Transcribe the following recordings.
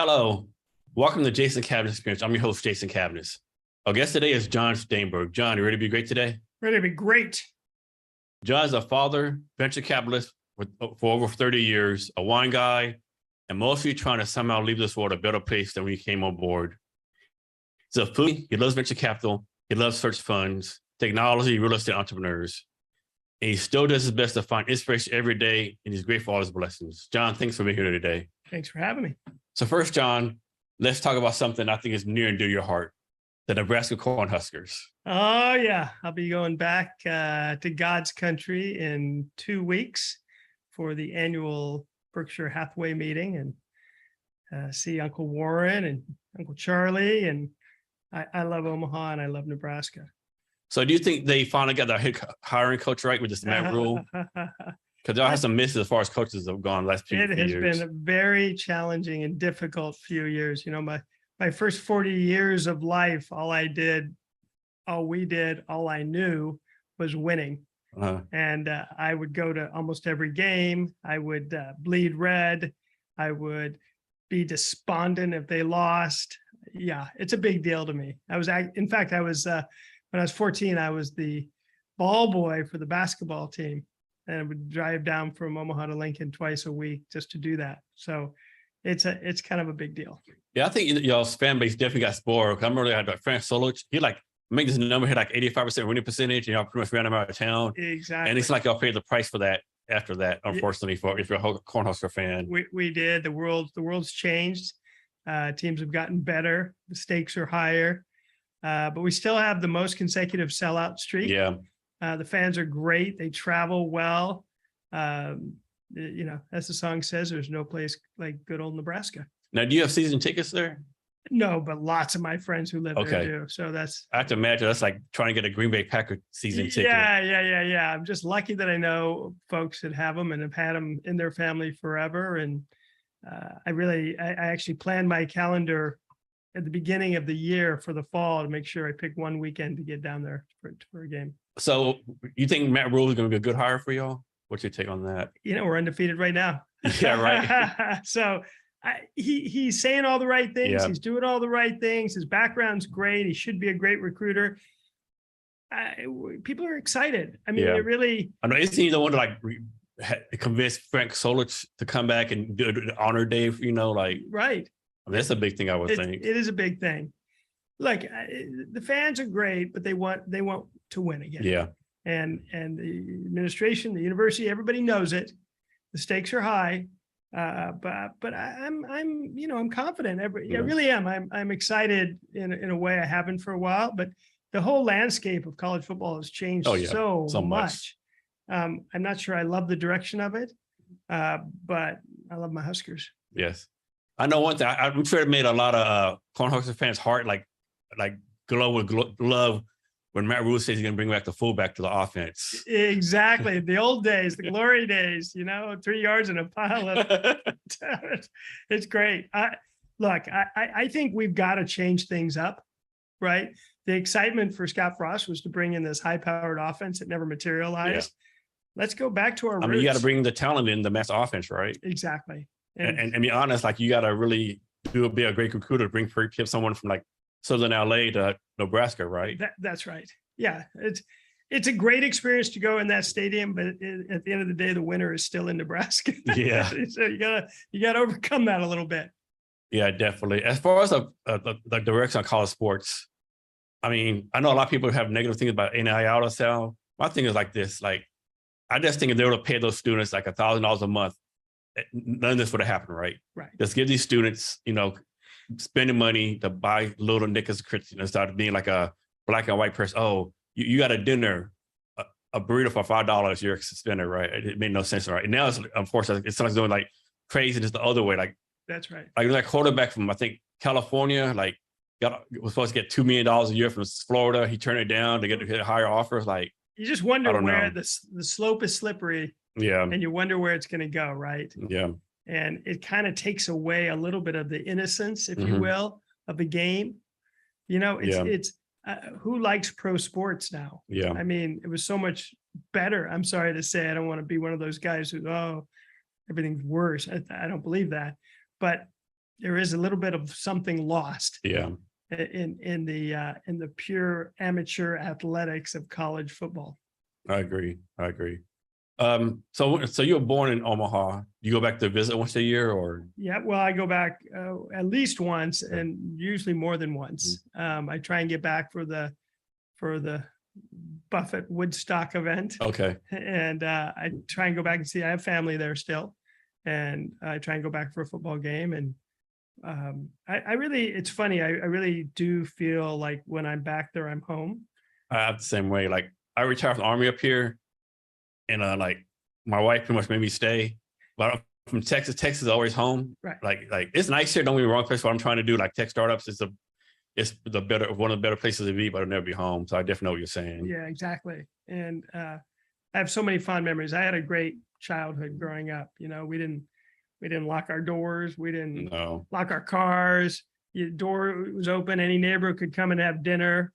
Hello, welcome to Jason Cavness Experience. I'm your host, Jason Cavness. Our guest today is John Staenberg. John, you ready to be great today? Ready to be great. John is a father, venture capitalist for over 30 years, a wine guy, and mostly trying to somehow leave this world a better place than when he came on board. He's a foodie. He loves venture capital. He loves search funds, technology, real estate entrepreneurs. And he still does his best to find inspiration every day, and he's grateful for all his blessings. John, thanks for being here today. Thanks for having me. So first, John, let's talk about something I think is near and dear to your heart, the Nebraska Cornhuskers. Oh, yeah. I'll be going back to God's country in 2 weeks for the annual Berkshire Hathaway meeting and see Uncle Warren and Uncle Charlie. And I love Omaha and I love Nebraska. So do you think they finally got their hiring coach right with this Matt Rule? Because they all have some misses as far as coaches have gone last few years. It has been a very challenging and difficult few years. You know, my first 40 years of life, all I knew was winning. And I would go to almost every game. I would bleed red. I would be despondent if they lost. Yeah, it's a big deal to me. In fact, when I was 14, I was the ball boy for the basketball team. And I would drive down from Omaha to Lincoln twice a week just to do that. So it's kind of a big deal. Yeah, I think y'all's fan base definitely got spoiled. I remember they had Frank Solich. He made this number, hit 85% winning percentage, and y'all pretty much ran him out of town. Exactly. And it's like y'all paid the price for that after that, unfortunately, if you're a Cornhusker fan. We did. The world's changed. Teams have gotten better. The stakes are higher. But we still have the most consecutive sellout streak. Yeah. The fans are great. They travel well. As the song says, there's no place like good old Nebraska. Now, do you have season tickets there? No, but lots of my friends who live there do. So I have to imagine that's like trying to get a Green Bay Packers season ticket. Yeah. I'm just lucky that I know folks that have them and have had them in their family forever. And I actually planned my calendar at the beginning of the year for the fall to make sure I pick one weekend to get down there for a game. So you think Matt Rule is going to be a good hire for y'all? What's your take on that? We're undefeated right now. Yeah, right. So he's saying all the right things. Yeah. He's doing all the right things. His background's great. He should be a great recruiter. People are excited. I mean, it really. I know. Isn't he the one to convince Frank Solich to come back and do the honor day? Right. I mean, that's a big thing, I would think. It is a big thing. Look, the fans are great, but they want to win again. Yeah. And the administration, the university, everybody knows it. The stakes are high. But I'm confident. I really am. I'm excited in a way I haven't for a while. But the whole landscape of college football has changed so much. I'm not sure I love the direction of it, but I love my Huskers. Yes. I know one thing. I'm sure it made a lot of Cornhusker fans' heart glow with love when Matt Rule says he's going to bring back the fullback to the offense. Exactly. The old days, the glory days, 3 yards in a pile of it's great. I think we've got to change things up, right? The excitement for Scott Frost was to bring in this high-powered offense that never materialized. Yeah. Let's go back to our roots. You got to bring the talent in the mass offense, right? Exactly. And be honest, you got to really be a great recruiter to bring someone from Southern LA to Nebraska, right? That's right. Yeah, it's a great experience to go in that stadium, but at the end of the day, the winner is still in Nebraska. Yeah. So you gotta overcome that a little bit. Yeah, definitely. As far as the direction of college sports, I mean, I know a lot of people have negative things about NIL sale. My thing is like this: I just think if they were to pay those students $1,000 a month, none of this would have happened, right? Right. Just give these students, spending money to buy little knickers, instead of being like a black and white person. Oh, you got a dinner, a burrito for $5, you're a spender, right? It made no sense, right? And now unfortunately, it starts doing craziness the other way. That's right. That quarterback from, I think, California, was supposed to get $2 million a year from Florida. He turned it down to get higher offers. You just wonder where the slope is slippery. Yeah. And you wonder where it's going to go, right? Yeah. And it kind of takes away a little bit of the innocence, if you will, of the game. It's who likes pro sports now? Yeah. I mean, it was so much better. I'm sorry to say, I don't want to be one of those guys who, everything's worse. I don't believe that. But there is a little bit of something lost Yeah, in the pure amateur athletics of college football. I agree. I agree. So you were born in Omaha. You go back to visit once a year, or? Yeah, well, I go back at least once, and usually more than once. I try and get back for the Buffett Woodstock event, Okay. and I try and go back and see. I have family there still, and I try and go back for a football game. And I really, it's funny. I really do feel like when I'm back there, I'm home. I have the same way. Like I retired from the Army up here, and like my wife pretty much made me stay. But I'm from Texas. Texas is always home. Right. Like it's nice here. Don't get me wrong. Place what I'm trying to do, like tech startups, is the better, one of the better places to be, but I'll never be home. So I definitely know what you're saying. Yeah, exactly. And I have so many fond memories. I had a great childhood growing up. You know, we didn't lock our doors. We didn't lock our cars. Your door was open. Any neighbor could come and have dinner.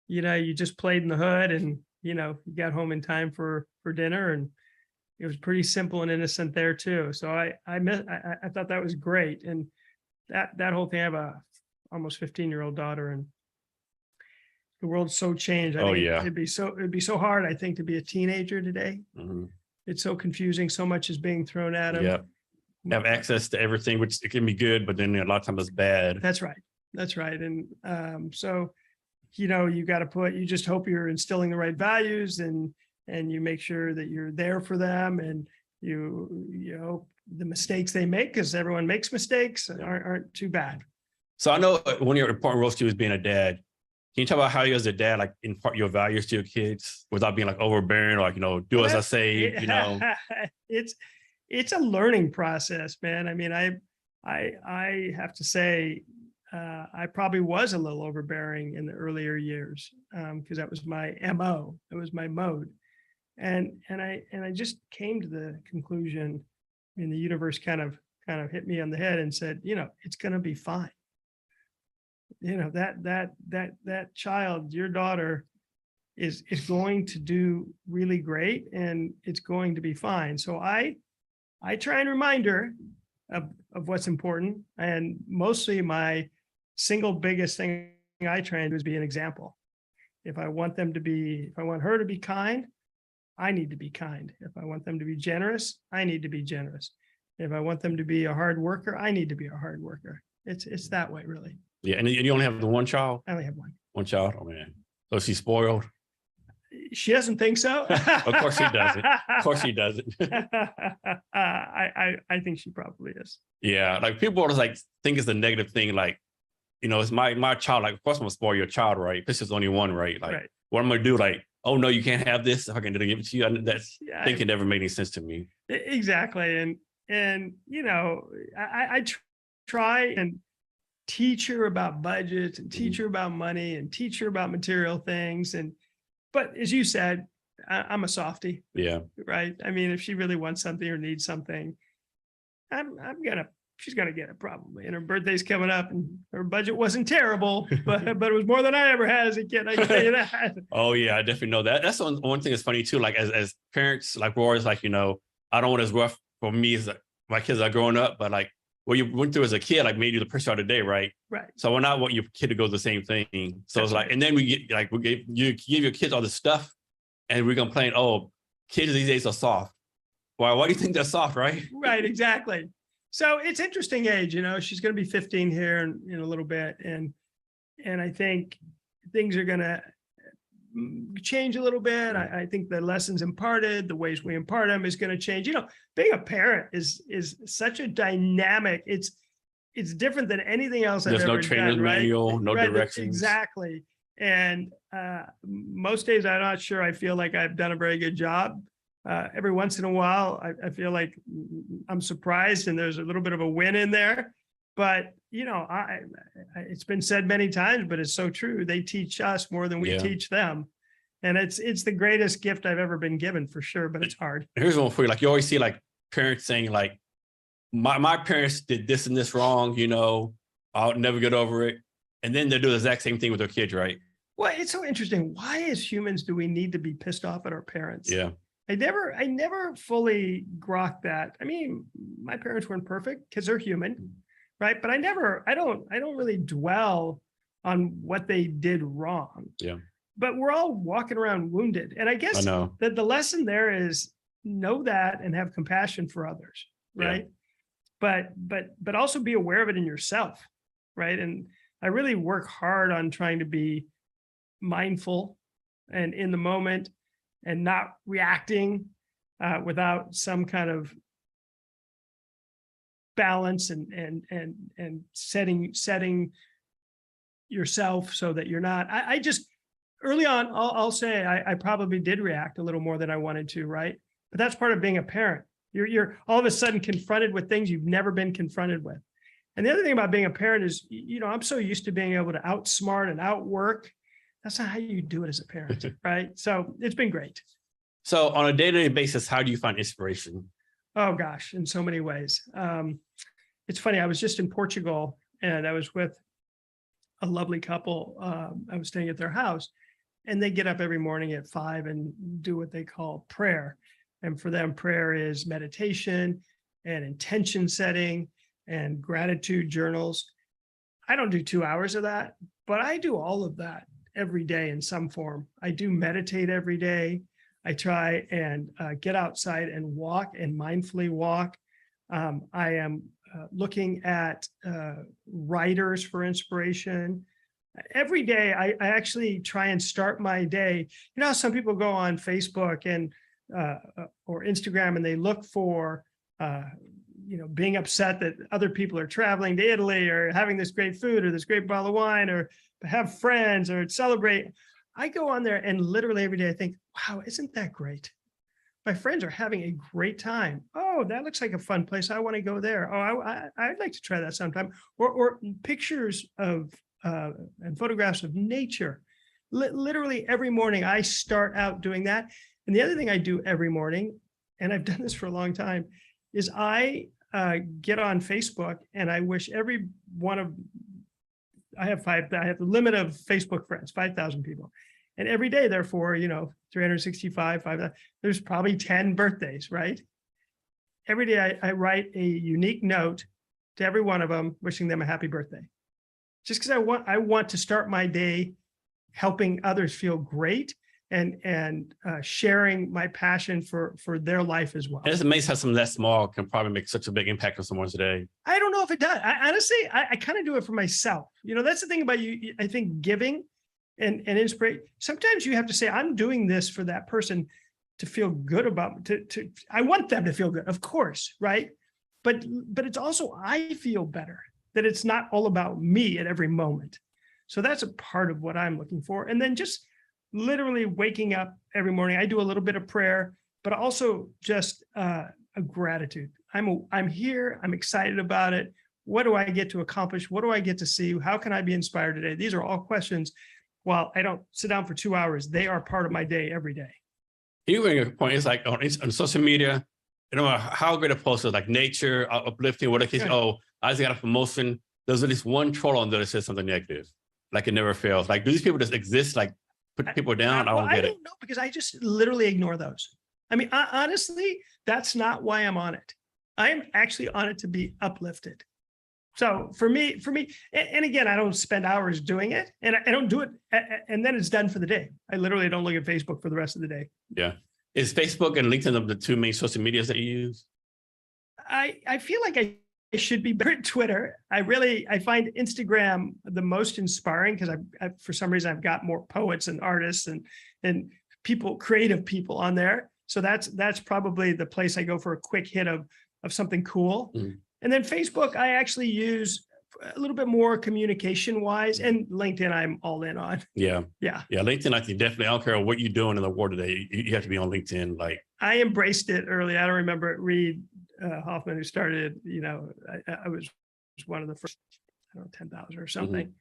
You know, you just played in the hood, and you know, you got home in time for dinner, and it was pretty simple and innocent there too. So I thought that was great. And that whole thing, I have a almost 15-year-old daughter, and the world's so changed. I think it'd be so hard, I think, to be a teenager today. It's so confusing. So much is being thrown at them. Yeah. You have access to everything, which it can be good, but then a lot of times it's bad. That's right. And so, you know, you just hope you're instilling the right values, and you make sure that you're there for them, and you hope the mistakes they make, because everyone makes mistakes, aren't too bad. So I know one of your important roles too is being a dad. Can you talk about how you as a dad, like impart your values to your kids without being like overbearing, or like, you know, do as I say, you know? It's a learning process, man. I mean, I have to say, I probably was a little overbearing in the earlier years, because that was my MO. It was my mode. And I just came to the conclusion, I mean, the universe kind of hit me on the head and said, you know, it's going to be fine. You know, that child, your daughter, is going to do really great, and it's going to be fine. So I try and remind her of what's important. And mostly my single biggest thing I try and do is be an example. If I want her to be kind, I need to be kind. If I want them to be generous, I need to be generous. If I want them to be a hard worker, I need to be a hard worker. It's that way, really. Yeah. And you only have the one child? I only have one. One child? Oh man. So she's spoiled? She doesn't think so. Of course she doesn't. Of course she doesn't. I think she probably is. Yeah. Like people always like think it's a negative thing. Like, you know, it's my child. Like, of course I'm gonna spoil your child, right? This is only one, right? Like, what I'm gonna do? Like, oh no, you can't have this. If I can give it to you, that's thinking never made any sense to me. Exactly. And you know, I try and teach her about budgets, and teach her about money, and teach her about material things. But as you said, I'm a softie. Yeah. Right. I mean, if she really wants something or needs something, she's gonna get it probably. And her birthday's coming up, and her budget wasn't terrible, but it was more than I ever had as a kid. I can tell you that. Oh yeah, I definitely know that. That's one thing that's funny too. Like as parents, like we're always like, you know, I don't want as rough for me as my kids are growing up, but like what you went through as a kid, like made you the person you are today, right? Right. So we're not want your kid to go the same thing. So it's like, and then you give your kids all this stuff, and we're complaining, oh, kids these days are soft. Why do you think they're soft, right? Right, exactly. So it's interesting age, you know, she's going to be 15 here in a little bit. And I think things are going to change a little bit. I think the lessons imparted, the ways we impart them is going to change. You know, being a parent is such a dynamic, it's different than anything else There's I've ever done. There's no trainer's manual, no directions. Exactly. And most days I'm not sure I feel like I've done a very good job. Every once in a while, I feel like I'm surprised and there's a little bit of a win in there. But, you know, it's been said many times, but it's so true. They teach us more than we teach them. And it's the greatest gift I've ever been given for sure, but it's hard. Here's one for you. Like you always see like parents saying like, my parents did this and this wrong, you know, I'll never get over it. And then they do the exact same thing with their kids, right? Well, it's so interesting. Why as humans do we need to be pissed off at our parents? Yeah. I never fully grokked that. I mean, my parents weren't perfect because they're human, right? But I don't really dwell on what they did wrong. Yeah. But we're all walking around wounded. And I I guess know. that the lesson there is know that and have compassion for others, right? But also be aware of it in yourself, right? And I really work hard on trying to be mindful and in the moment and not reacting without some kind of balance and setting yourself so that you're not. I just early on, I'll say I probably did react a little more than I wanted to, right? But that's part of being a parent. You're all of a sudden confronted with things you've never been confronted with. And the other thing about being a parent is, I'm so used to being able to outsmart and outwork. That's not how you do it as a parent, right? So it's been great. So on a day-to-day basis, how do you find inspiration? Oh gosh, in so many ways. It's funny. I was just in Portugal and I was with a lovely couple. I was staying at their house, and they get up every morning at 5 and do what they call prayer. And for them, prayer is meditation and intention setting and gratitude journals. I don't do 2 hours of that, but I do all of that every day in some form. I do meditate every day. I try and get outside and walk and mindfully walk. I am looking at writers for inspiration. Every day, I actually try and start my day. How some people go on Facebook and or Instagram and they look for, being upset that other people are traveling to Italy or having this great food or this great bottle of wine or have friends or celebrate. I go on there and literally every day I think, wow, isn't that great? My friends are having a great time. Oh, that looks like a fun place. I want to go there. Oh, I'd like to try that sometime. Or pictures of and photographs of nature. Literally every morning I start out doing that. And the other thing I do every morning, and I've done this for a long time, is I get on Facebook and I wish every one of, I have the limit of Facebook friends, 5,000 people. And every day, therefore, 365, there's probably 10 birthdays, right? Every day I write a unique note to every one of them, wishing them a happy birthday. Just because I want to start my day helping others feel great and sharing my passion for their life as well. And it's amazing how something that small can probably make such a big impact on someone's day. I don't know if it does. Honestly, I kind of do it for myself. That's the thing about you. I think giving and inspiration. Sometimes you have to say, I'm doing this for that person to feel good about. I want them to feel good, of course, right? But it's also I feel better that it's not all about me at every moment. So that's a part of what I'm looking for. And then just literally waking up every morning. I do a little bit of prayer, but also just a gratitude. I'm here. I'm excited about it. What do I get to accomplish? What do I get to see? How can I be inspired today? These are all questions. While I don't sit down for 2 hours, they are part of my day every day. You bring a point. It's like on social media, how great a post is, like nature, uplifting, what a case. Oh, I just got a promotion. There's at least one troll on there that says something negative. Like it never fails. Like, do these people just exist? Like, put people down? I don't get it. I don't know, because I just literally ignore those. I mean, honestly, that's not why I'm on it. I am actually on it to be uplifted. So for me, and again, I don't spend hours doing it, and I don't do it, and then it's done for the day. I literally don't look at Facebook for the rest of the day. Yeah. Is Facebook and LinkedIn the two main social medias that you use? I feel like I should be better at Twitter. I find Instagram the most inspiring because I for some reason I've got more poets and artists and people, creative people on there. So that's probably the place I go for a quick hit of something cool. Mm-hmm. And then Facebook, I actually use a little bit more communication wise, and LinkedIn, I'm all in on. Yeah. LinkedIn, I think definitely. I don't care what you're doing in the world today. You have to be on LinkedIn. Like, I embraced it early. I don't remember Reed Hoffman, who started. I was one of the first, 10,000 or something,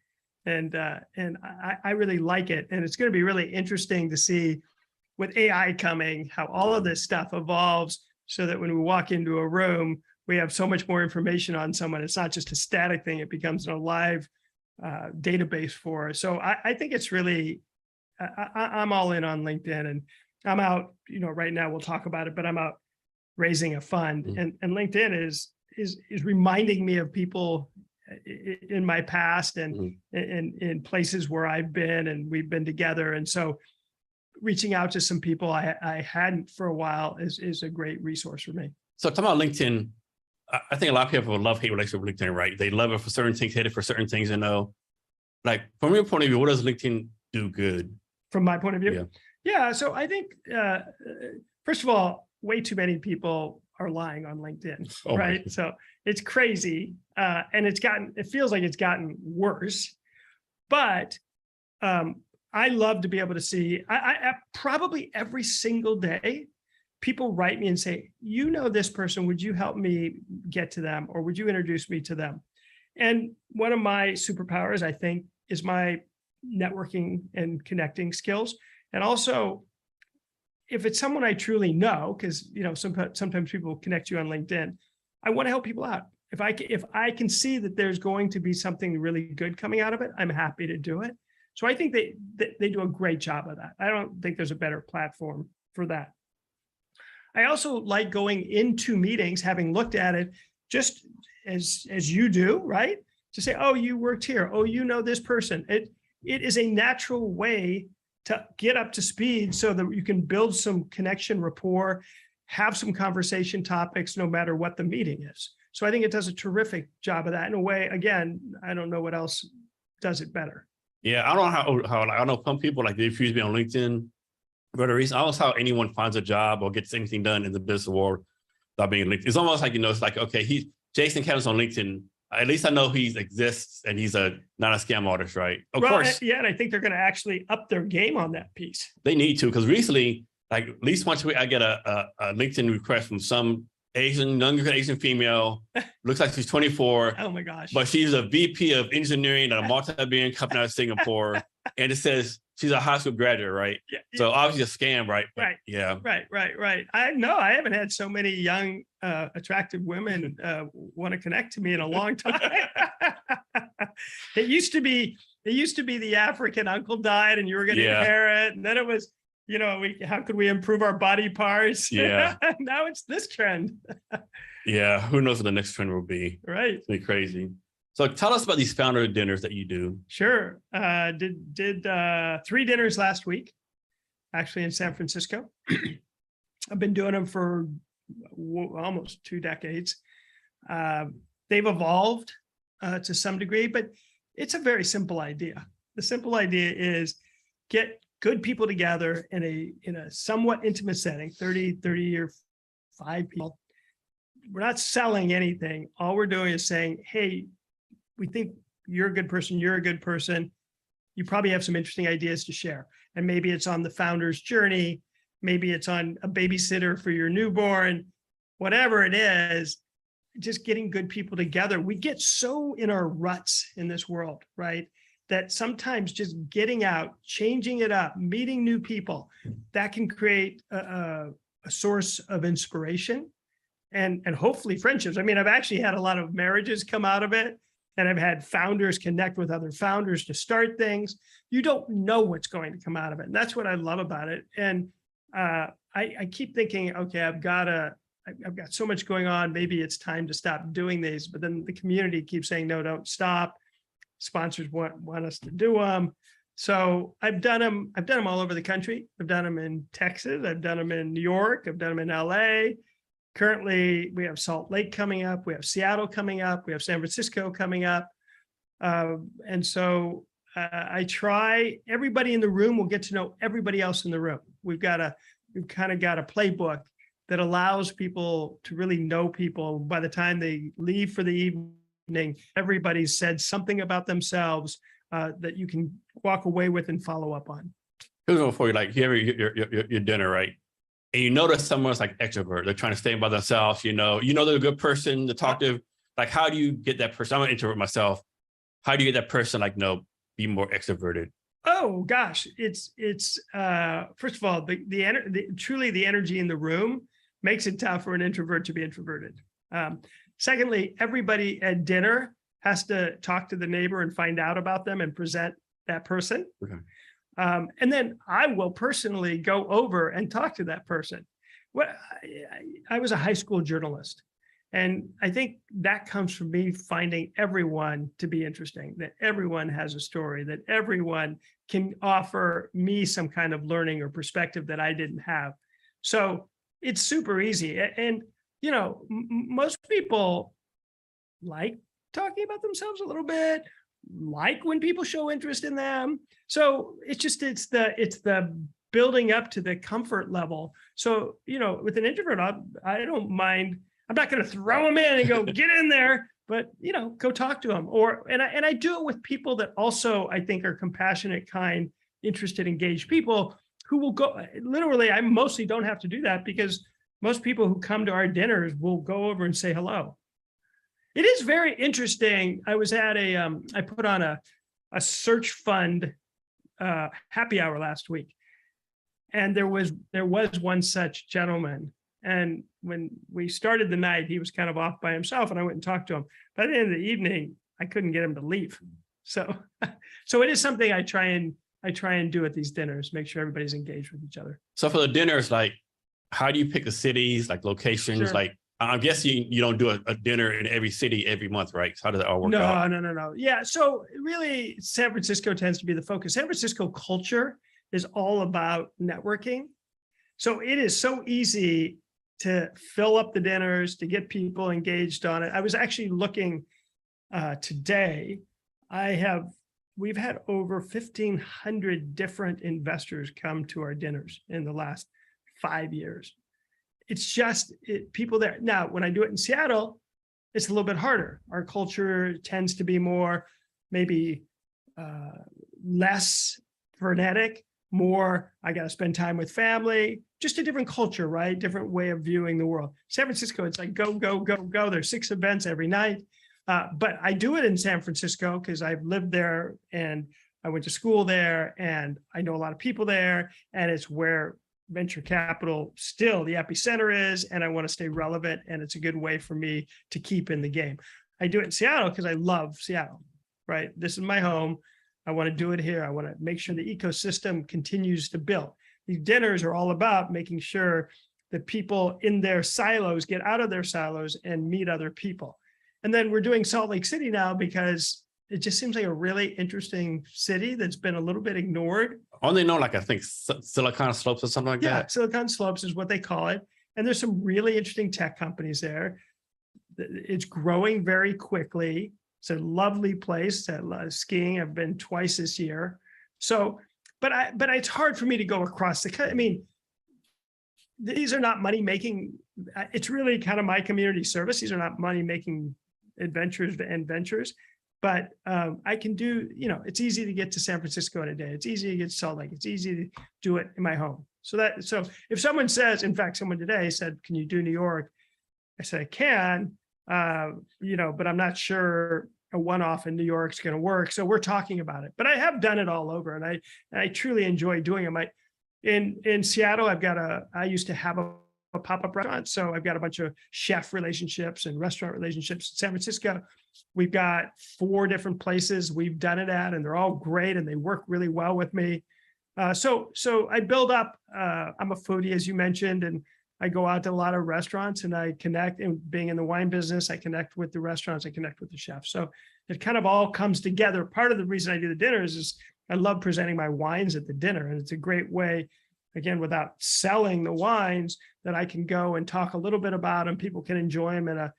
mm-hmm. and I really like it. And it's going to be really interesting to see with AI coming how all of this stuff evolves, so that when we walk into a room, we have so much more information on someone. It's not just a static thing. It becomes a live database for us. So I think it's really, I'm all in on LinkedIn, and I'm out, right now we'll talk about it, but I'm out raising a fund. Mm-hmm. And LinkedIn is reminding me of people in my past and in places where I've been and we've been together. And so reaching out to some people I hadn't for a while is a great resource for me. So talking about LinkedIn, I think a lot of people love hate relationship with LinkedIn, right? They love it for certain things, hate it for certain things, like from your point of view, what does LinkedIn do good? From my point of view? Yeah. So I think, first of all, way too many people are lying on LinkedIn, right? So it's crazy. And it feels like it's gotten worse, but I love to be able to see, I probably every single day, people write me and say, you know, this person, would you help me get to them? Or would you introduce me to them? And one of my superpowers, I think, is my networking and connecting skills. And also, if it's someone I truly know, because, you know, sometimes people connect you on LinkedIn, I want to help people out. If I can see that there's going to be something really good coming out of it, I'm happy to do it. So I think they do a great job of that. I don't think there's a better platform for that. I also like going into meetings, having looked at it, just as you do, right? To say, oh, you worked here. Oh, you know this person. It is a natural way to get up to speed so that you can build some connection, rapport, have some conversation topics, no matter what the meeting is. So I think it does a terrific job of that. In a way, again, I don't know what else does it better. Yeah, I don't know how I know some people, like, they refuse to be on LinkedIn for the reason. I don't know how anyone finds a job or gets anything done in the business world without being linked. It's almost like, you know, it's like, okay, Jason Kevin's on LinkedIn. At least I know he exists and he's not a scam artist, right? Of course. Yeah, and I think they're going to actually up their game on that piece. They need to, because recently, like at least once a week, I get a LinkedIn request from some younger Asian female. Looks like she's 24. Oh my gosh. But she's a VP of engineering at a multi-billion company out of Singapore. And it says she's a high school graduate, right? Yeah. So obviously a scam, right? But right. Yeah. Right. I haven't had so many young, attractive women want to connect to me in a long time. It used to be the African uncle died and you were going to inherit. And then it was, you know, how could we improve our body parts? Yeah. Now it's this trend. Yeah. Who knows what the next trend will be? Right. It's be crazy. So tell us about these founder dinners that you do. Sure. Did 3 dinners last week, actually in San Francisco. I've been doing them for almost 2 decades. They've evolved to some degree, but it's a very simple idea. The simple idea is get good people together in a somewhat intimate setting, 30 or 5 people. We're not selling anything. All we're doing is saying, hey, we think you're a good person. You're a good person. You probably have some interesting ideas to share. And maybe it's on the founder's journey. Maybe it's on a babysitter for your newborn, whatever it is, just getting good people together. We get so in our ruts in this world, right? That sometimes just getting out, changing it up, meeting new people, that can create a source of inspiration and hopefully friendships. I mean, I've actually had a lot of marriages come out of it. And I've had founders connect with other founders to start things. You don't know what's going to come out of it. And that's what I love about it. And I keep thinking, okay, I've got so much going on. Maybe it's time to stop doing these. But then the community keeps saying, no, don't stop. Sponsors want us to do them. So I've done them all over the country. I've done them in Texas. I've done them in New York. I've done them in LA. Currently, we have Salt Lake coming up. We have Seattle coming up. We have San Francisco coming up. And so I try, everybody in the room will get to know everybody else in the room. We've kind of got a playbook that allows people to really know people. By the time they leave for the evening, everybody's said something about themselves that you can walk away with and follow up on. Here's one for you, like you have your dinner, right? And you notice someone's like extrovert. They're trying to stay by themselves. You know they're a good person to talk to. Like, how do you get that person? I'm an introvert myself. How do you get that person, like, be more extroverted? Oh gosh, it's first of all, truly the energy in the room makes it tough for an introvert to be introverted. Secondly, everybody at dinner has to talk to the neighbor and find out about them and present that person. Okay. And then I will personally go over and talk to that person. I was a high school journalist, And I think that comes from me finding everyone to be interesting, that everyone has a story, that everyone can offer me some kind of learning or perspective that I didn't have. So it's super easy. And, you know, most people like talking about themselves a little bit, like when people show interest in them. So it's the building up to the comfort level. So, you know, with an introvert, I don't mind. I'm not going to throw them in and go, get in there, but, you know, go talk to them. And I do it with people that also I think are compassionate, kind, interested, engaged people who will go. Literally, I mostly don't have to do that because most people who come to our dinners will go over and say hello. It is very interesting. I was at I put on a search fund happy hour last week. And there was one such gentleman. And when we started the night, he was kind of off by himself, and I went and talked to him. By the end of the evening, I couldn't get him to leave. So it is something I try and do at these dinners, make sure everybody's engaged with each other. So for the dinners, like, how do you pick the cities, like locations? Sure. Like, I guess you don't do a dinner in every city every month, right? So how does that all work out? No. Yeah. So really, San Francisco tends to be the focus. San Francisco culture is all about networking. So it is so easy to fill up the dinners, to get people engaged on it. I was actually looking today. We've had over 1,500 different investors come to our dinners in the last 5 years. It's just people there. Now, when I do it in Seattle, it's a little bit harder. Our culture tends to be more, maybe less frenetic, more, I got to spend time with family, just a different culture, right? Different way of viewing the world. San Francisco, it's like go, go, go, go. There's 6 events every night. But I do it in San Francisco because I've lived there and I went to school there and I know a lot of people there, and it's where venture capital still the epicenter is, and I want to stay relevant, and it's a good way for me to keep in the game. I do it in Seattle because I love Seattle, right? This is my home. I want to do it here. I want to make sure the ecosystem continues to build. These dinners are all about making sure that people in their silos get out of their silos and meet other people. And then we're doing Salt Lake City now because it just seems like a really interesting city that's been a little bit ignored. Only know, like, I think Silicon Slopes or something like that. Yeah, Silicon Slopes is what they call it. And there's some really interesting tech companies there. It's growing very quickly. It's a lovely place. I love skiing. I've been twice this year. So, but it's hard for me to go across the country. I mean, these are not money making. It's really kind of my community service. These are not money making adventures and ventures. But I can do, you know, it's easy to get to San Francisco in a day. It's easy to get to Salt Lake. It's easy to do it in my home. So if someone says, in fact, someone today said, can you do New York? I said, I can, you know, but I'm not sure a one-off in New York is going to work. So we're talking about it, but I have done it all over, and I truly enjoy doing them. In Seattle, I used to have a pop-up restaurant. So I've got a bunch of chef relationships and restaurant relationships. In San Francisco, we've got 4 different places we've done it at, and they're all great and they work really well with me. So I build up, I'm a foodie, as you mentioned, and I go out to a lot of restaurants and I connect, and being in the wine business, I connect with the restaurants, I connect with the chefs. So it kind of all comes together. Part of the reason I do the dinners is I love presenting my wines at the dinner. And it's a great way, again, without selling the wines, that I can go and talk a little bit about them. People can enjoy them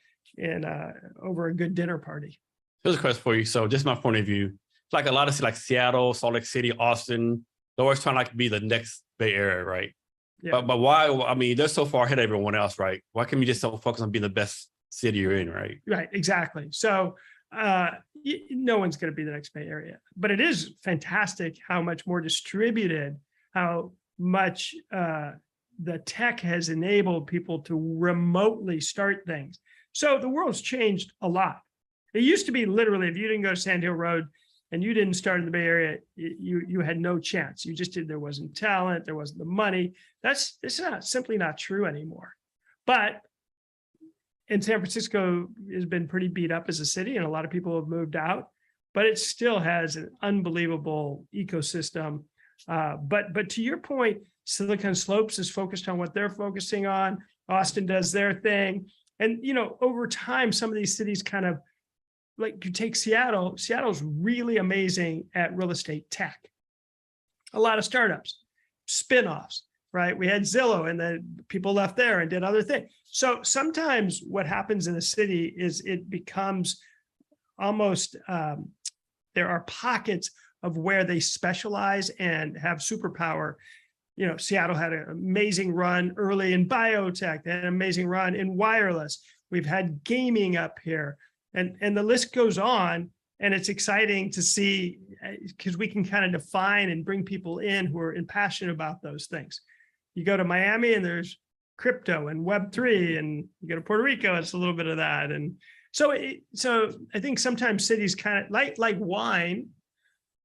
over a good dinner party. Here's a question for you. So just my point of view, it's like a lot of, like, Seattle, Salt Lake City, Austin, they're always trying to, like, be the next Bay Area, right? Yeah. But why? I mean, they're so far ahead of everyone else, right? Why can't we just so focus on being the best city you're in, right? Right, exactly. So no one's going to be the next Bay Area, but it is fantastic how much more distributed, how much the tech has enabled people to remotely start things. So the world's changed a lot. It used to be literally, if you didn't go to Sand Hill Road and you didn't start in the Bay Area, you had no chance. You just did. There wasn't talent. There wasn't the money. This is simply not true anymore. But and San Francisco has been pretty beat up as a city, and a lot of people have moved out, but it still has an unbelievable ecosystem. But to your point, Silicon Slopes is focused on what they're focusing on. Austin does their thing. And, over time, some of these cities kind of, like you take Seattle, Seattle's really amazing at real estate tech. A lot of startups, spinoffs, right? We had Zillow and then people left there and did other things. So sometimes what happens in a city is it becomes almost, there are pockets of where they specialize and have superpower. Seattle had an amazing run early in biotech, they had an amazing run in wireless. We've had gaming up here, and the list goes on. And it's exciting to see, because we can kind of define and bring people in who are passionate about those things. You go to Miami and there's crypto and Web3, and you go to Puerto Rico, it's a little bit of that. And so I think sometimes cities kind of like wine,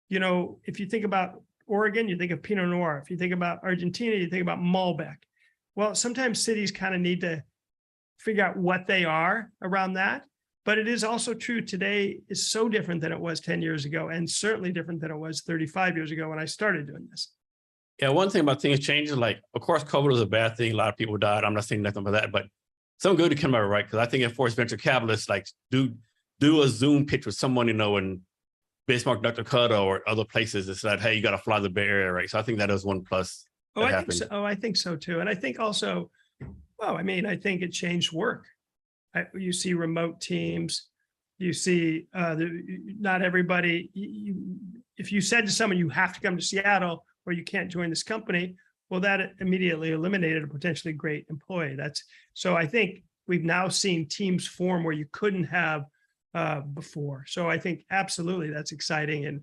if you think about Oregon, you think of Pinot Noir. If you think about Argentina, you think about Malbec. Well, sometimes cities kind of need to figure out what they are around that. But it is also true today is so different than it was 10 years ago, and certainly different than it was 35 years ago when I started doing this. Yeah, one thing about things changing, like, of course, COVID was a bad thing. A lot of people died. I'm not saying nothing about that, but some good to come out, right? Because I think it forced venture capitalists, like, do a Zoom pitch with someone, in Bismarck, North Dakota, or other places. It's like, hey, you got to fly the Bay Area, right? So I think that is one plus. I think so too. And I think also, I think it changed work. You see remote teams, you see not everybody, if you said to someone, you have to come to Seattle or you can't join this company, well, that immediately eliminated a potentially great employee. So I think we've now seen teams form where you couldn't have before. So I think absolutely that's exciting.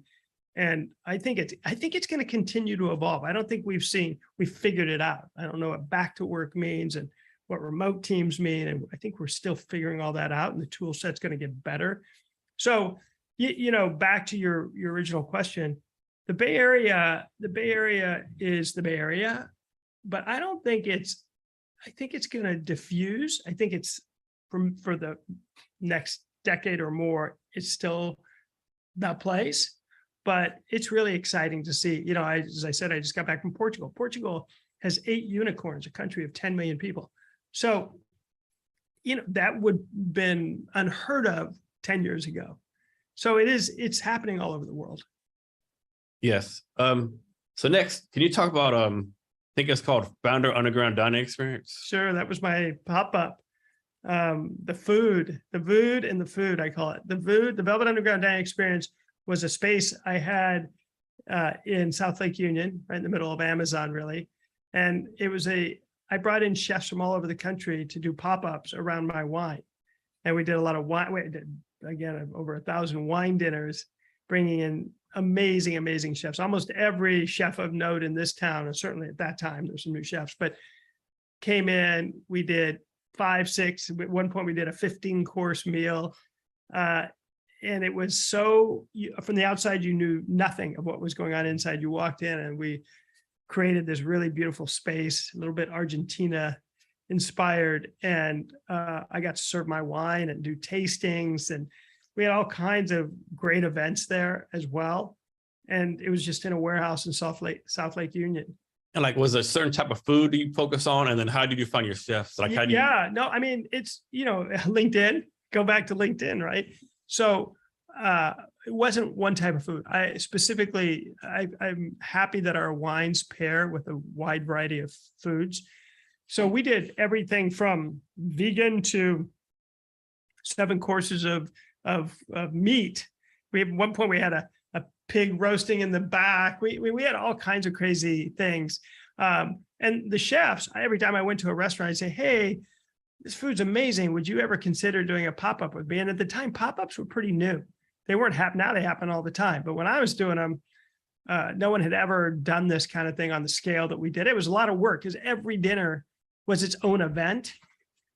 And I think it's going to continue to evolve. I don't think we've figured it out. I don't know what back to work means and what remote teams mean. And I think we're still figuring all that out, and the tool set's going to get better. So, back to your original question, the Bay Area is the Bay Area, but I think it's going to diffuse. I think it's for the next decade or more, it's still that place, but it's really exciting to see. As I said, I just got back from Portugal. Portugal has 8 unicorns, a country of 10 million people. So, that would have been unheard of 10 years ago. So it's happening all over the world. Yes. So next, can you talk about, I think it's called Founder Underground Dining Experience? Sure. That was my pop-up. The food, I call it. The Velvet Underground Dining Experience was a space I had in South Lake Union, right in the middle of Amazon, really. And I brought in chefs from all over the country to do pop-ups around my wine. And we did a lot of wine. We did, again, over 1,000 wine dinners, bringing in amazing, amazing chefs. Almost every chef of note in this town, and certainly at that time, there's some new chefs, but came in, we did 5, 6, at one point we did a 15-course meal. And it was from the outside, you knew nothing of what was going on inside. You walked in and we created this really beautiful space, a little bit Argentina inspired. And I got to serve my wine and do tastings. And we had all kinds of great events there as well. And it was just in a warehouse in South Lake Union. And was there a certain type of food you focus on? And then how did you find your chefs? It's, LinkedIn, go back to LinkedIn, right? So it wasn't one type of food. I'm happy that our wines pair with a wide variety of foods. So we did everything from vegan to 7 courses of meat. At one point we had a pig roasting in the back. We had all kinds of crazy things. And the chefs, every time I went to a restaurant, I'd say, hey, this food's amazing. Would you ever consider doing a pop-up with me? And at the time, pop-ups were pretty new. They weren't happening. Now they happen all the time. But when I was doing them, no one had ever done this kind of thing on the scale that we did. It was a lot of work because every dinner was its own event.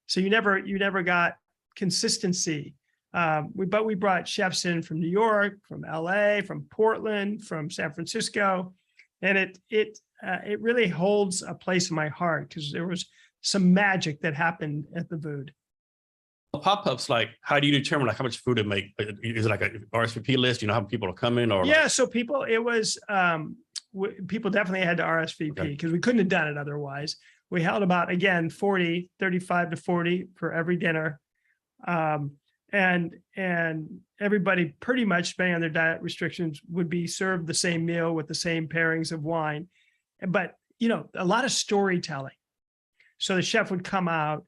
So you never got consistency. But we brought chefs in from New York, from LA, from Portland, from San Francisco. And it really holds a place in my heart because there was some magic that happened at the Vood. Pop-ups, how do you determine how much food to make? Is it like an RSVP list? You know how people are coming? Or so people definitely had to RSVP because we couldn't have done it otherwise. we held about, again, 35 to 40 for every dinner. And everybody pretty much, depending on their diet restrictions, would be served the same meal with the same pairings of wine. But, a lot of storytelling. So the chef would come out,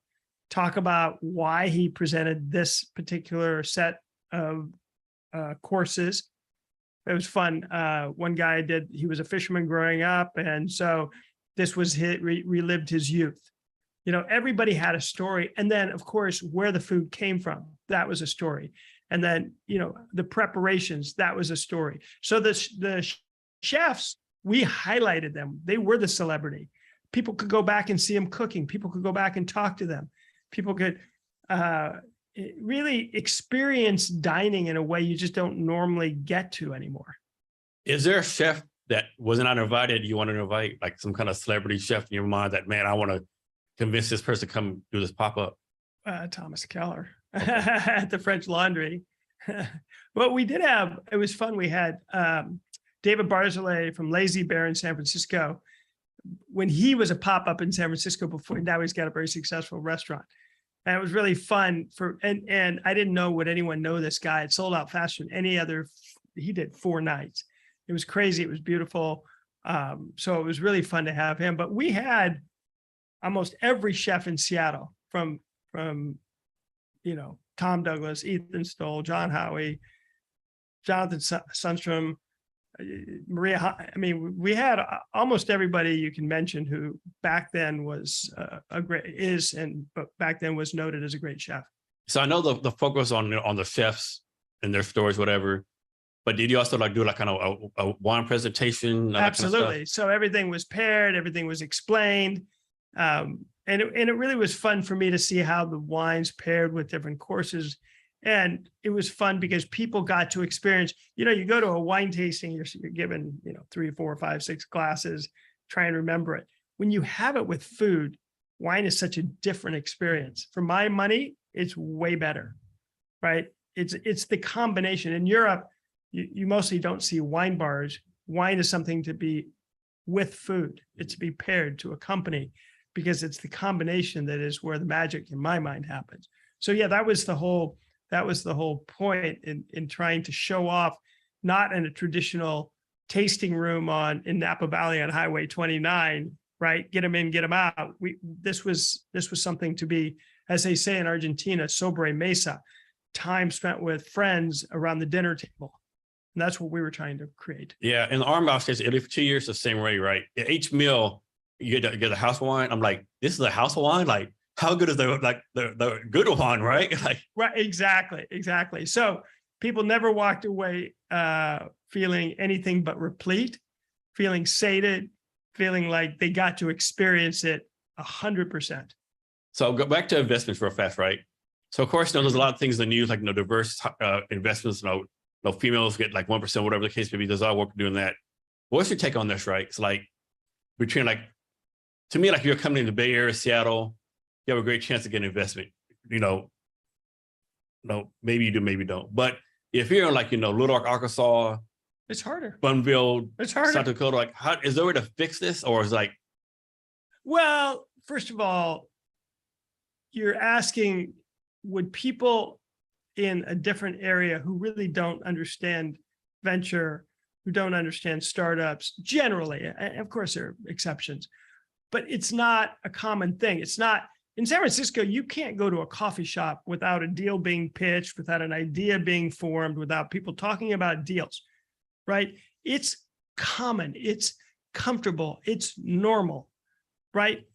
talk about why he presented this particular set of courses. It was fun. One guy he was a fisherman growing up. And so this was relived his youth. Everybody had a story. And then, of course, where the food came from, that was a story. And then, the preparations, that was a story. So the chefs, we highlighted them. They were the celebrity. People could go back and see them cooking. People could go back and talk to them. People could really experience dining in a way you just don't normally get to anymore. Is there a chef that was not invited you want to invite, like some kind of celebrity chef in your mind that, man, I want to convince this person to come do this pop-up? Thomas Keller at the French Laundry. But we did have, it was fun. We had David Barzilay from Lazy Bear in San Francisco. When he was a pop-up in San Francisco before, now he's got a very successful restaurant. And it was really fun and I didn't know, would anyone know this guy? It sold out faster than any other. He did 4 nights. It was crazy. It was beautiful. So it was really fun to have him. But we had almost every chef in Seattle from Tom Douglas, Ethan Stoll, John Howie, Jonathan Sundstrom, Maria. I mean, we had almost everybody you can mention who back then was but back then was noted as a great chef. So I know the focus on the chefs and their stories, whatever. But did you also do kind of a wine presentation? Absolutely. Kind of so everything was paired, everything was explained. And it really was fun for me to see how the wines paired with different courses. And it was fun because people got to experience, you go to a wine tasting, you're given, 3, 4, 5, 6 glasses, try and remember it. When you have it with food, wine is such a different experience. For my money, it's way better, right? It's the combination. In Europe, you mostly don't see wine bars. Wine is something to be with food. It's to be paired to accompany, because it's the combination that is where the magic in my mind happens. So yeah, that was the whole point in trying to show off, not in a traditional tasting room in Napa Valley on Highway 29, right? Get them in, get them out. This was something to be, as they say in Argentina, sobre mesa, time spent with friends around the dinner table. And that's what we were trying to create. Yeah, and the Armhouse stays Italy for 2 years the same way, right? Each meal you get a house wine. I'm like, this is a house wine. Like, how good is the good wine, right? Like, right, exactly. So people never walked away feeling anything but replete, feeling sated, feeling like they got to experience it 100%. So go back to investments real fast, right? So of course, there's a lot of things in the news, like diverse investments. Females get like 1%, whatever the case may be. There's a lot of work doing that. What's your take on this, right? It's like between to me, you're coming in the Bay Area, Seattle, you have a great chance to get an investment. No, maybe you do, maybe don't. But if you're in Little Rock, Arkansas, it's harder. Bunville, it's harder. South Dakota, how is there a way to fix this, or is well, first of all, you're asking, would people in a different area who really don't understand venture, who don't understand startups generally, and of course there are exceptions, but it's not a common thing. It's not in San Francisco. You can't go to a coffee shop without a deal being pitched, without an idea being formed, without people talking about deals, right? It's common, it's comfortable, it's normal, right?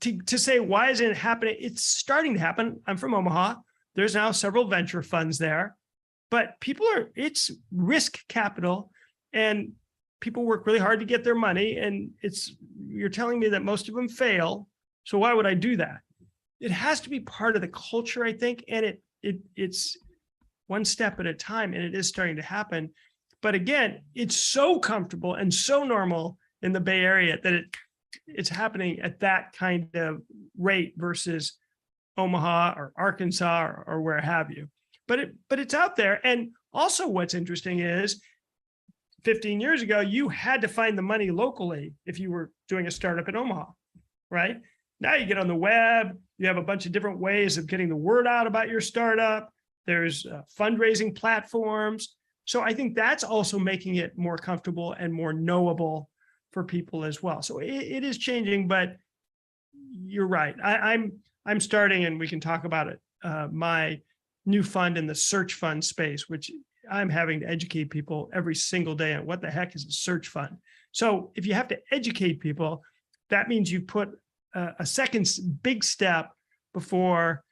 To say, why isn't it happening? It's starting to happen. I'm from Omaha. There's now several venture funds there, but it's risk capital and people work really hard to get their money. And you're telling me that most of them fail. So why would I do that? It has to be part of the culture, I think. And it's one step at a time, and it is starting to happen. But again, it's so comfortable and so normal in the Bay Area that it's happening at that kind of rate versus Omaha or Arkansas or where have you. But it's out there. And also what's interesting is 15 years ago, you had to find the money locally if you were doing a startup in Omaha, right? Now you get on the web, you have a bunch of different ways of getting the word out about your startup. There's fundraising platforms. So I think that's also making it more comfortable and more knowable for people as well. So it is changing, but you're right. I'm starting, and we can talk about it, my new fund in the search fund space, which I'm having to educate people every single day on what the heck is a search fund. So if you have to educate people, that means you put a second big step before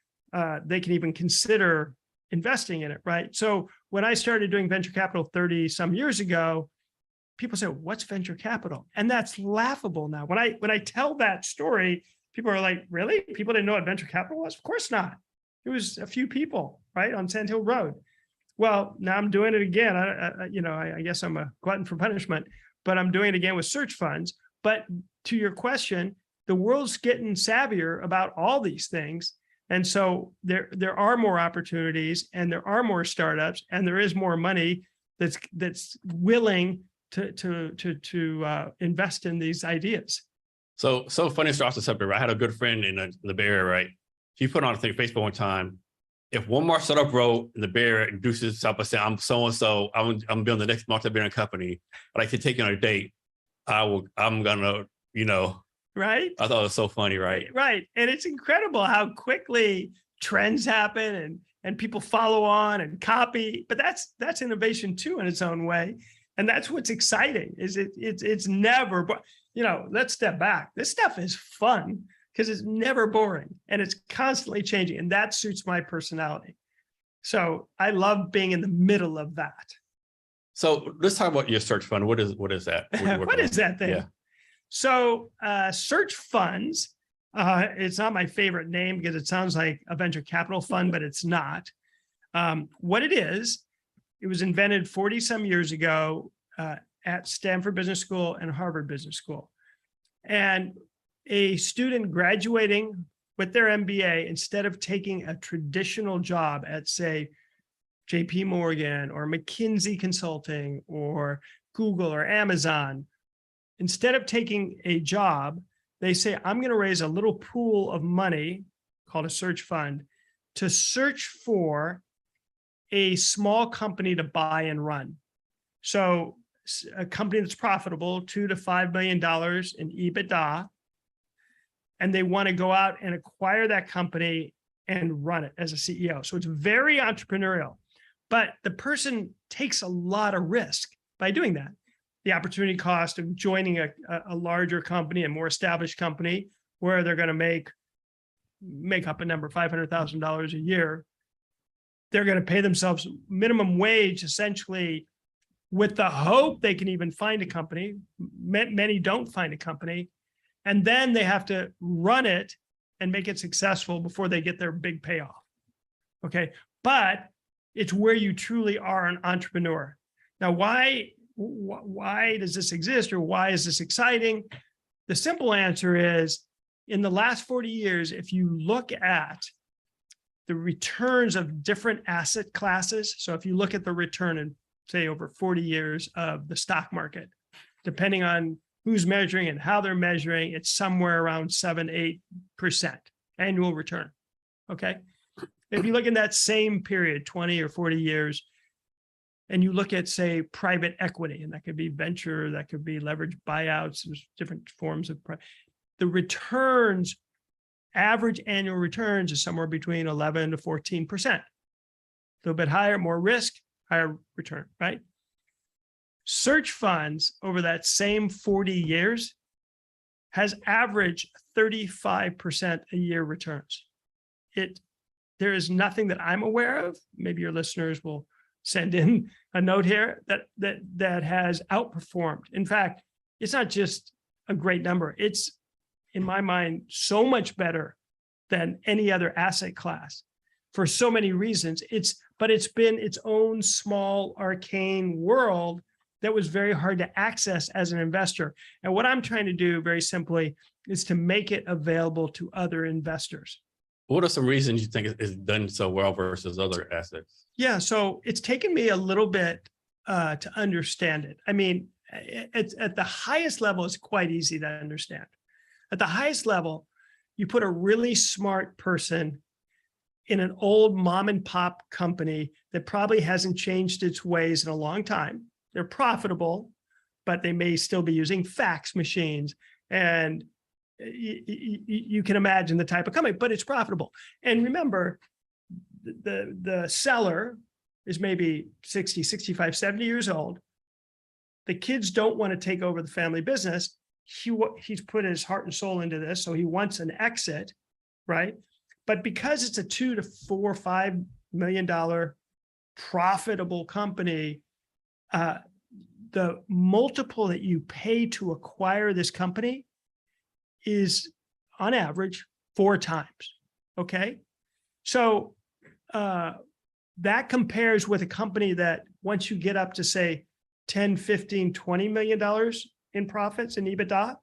they can even consider investing in it, right? So when I started doing venture capital 30 some years ago, people say, what's venture capital? And that's laughable now. When I tell that story, people are like, really? People didn't know what venture capital was? Of course not. It was a few people, right, on Sand Hill Road. Well, now I'm doing it again. I guess I'm a glutton for punishment, but I'm doing it again with search funds. But to your question, the world's getting savvier about all these things. And so there are more opportunities, and there are more startups, and there is more money that's willing to invest in these ideas. So funny story off the subject. I had a good friend in the Bay Area, right? He put on a thing Facebook one time. If one more startup wrote in the Bay Area introduces itself and say, I'm so-and-so, I'm building the next multi-billion company, I'd like to take you on a date, I'm gonna, right? I thought it was so funny, right? Right. And it's incredible how quickly trends happen and people follow on and copy. But that's innovation too in its own way. And that's what's exciting, is it's never, but let's step back. This stuff is fun because it's never boring and it's constantly changing. And that suits my personality. So I love being in the middle of that. So let's talk about your search fund. What is that? What is that thing? Yeah. So search funds, it's not my favorite name because it sounds like a venture capital fund, but it's not. What it is, it was invented 40 some years ago at Stanford Business School and Harvard Business School. And a student graduating with their MBA, instead of taking a traditional job at, say, JP Morgan or McKinsey Consulting or Google or Amazon, instead of taking a job, they say, I'm going to raise a little pool of money called a search fund to search for a small company to buy and run. So a company that's profitable, $2 to $5 million in EBITDA, and they want to go out and acquire that company and run it as a CEO. So it's very entrepreneurial, but the person takes a lot of risk by doing that. The opportunity cost of joining a larger company, a more established company, where they're going to make up a number, $500,000 a year. They're going to pay themselves minimum wage, essentially, with the hope they can even find a company. Many don't find a company. And then they have to run it and make it successful before they get their big payoff. Okay. But it's where you truly are an entrepreneur. Now, why does this exist, or why is this exciting? The simple answer is, in the last 40 years, if you look at the returns of different asset classes, so if you look at the return in, say, over 40 years of the stock market, depending on who's measuring and how they're measuring, it's somewhere around 7-8% annual return. Okay. If you look in that same period, 20 or 40 years, and you look at, say, private equity, and that could be venture, that could be leveraged buyouts, there's different forms of, the returns, average annual returns is somewhere between 11 to 14%. A little bit higher, more risk, higher return, right? Search funds over that same 40 years has averaged 35% a year returns. There is nothing that I'm aware of, maybe your listeners will send in a note here, that has outperformed. In fact, it's not just a great number. It's, in my mind, so much better than any other asset class for so many reasons. But it's been its own small arcane world that was very hard to access as an investor. And what I'm trying to do, very simply, is to make it available to other investors. What are some reasons you think it's done so well versus other assets? Yeah, so it's taken me a little bit to understand it. I mean, at the highest level, it's quite easy to understand. At the highest level, you put a really smart person in an old mom and pop company that probably hasn't changed its ways in a long time. They're profitable, but they may still be using fax machines. And you can imagine the type of company, but it's profitable. And remember, the seller is maybe 60, 65, 70 years old. The kids don't want to take over the family business. He's put his heart and soul into this, so he wants an exit, right? But because it's a $2 to $4 or $5 million profitable company, the multiple that you pay to acquire this company is on average 4 times. Okay. So that compares with a company that once you get up to say 10, 15, $20 million in profits and EBITDA,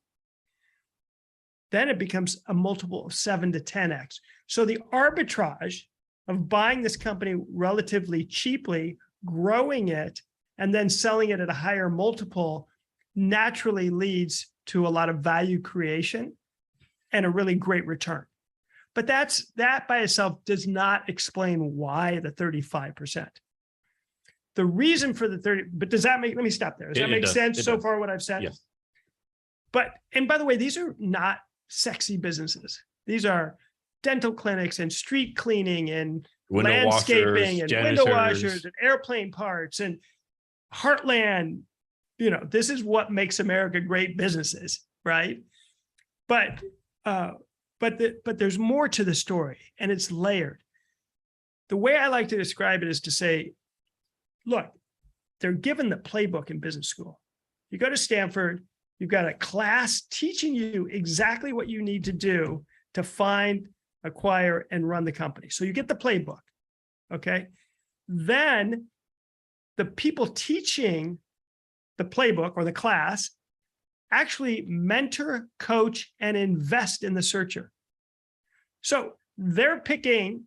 then it becomes a multiple of 7 to 10x. So the arbitrage of buying this company relatively cheaply, growing it, and then selling it at a higher multiple naturally leads to a lot of value creation and a really great return. But that by itself does not explain why the 35%. The reason for the 30, but does that make, let me stop there. Does that make sense so far what I've said? Yes. But, and by the way, these are not sexy businesses. These are dental clinics and street cleaning and Window landscaping washers, and window washers and airplane parts and Heartland. You know, this is what makes America great businesses, right? But there's more to the story, and it's layered. The way I like to describe it is to say, look, they're given the playbook in business school. You go to Stanford, you've got a class teaching you exactly what you need to do to find, acquire, and run the company. So you get the playbook, okay? Then the people teaching the playbook or the class actually mentor, coach, and invest in the searcher. So they're picking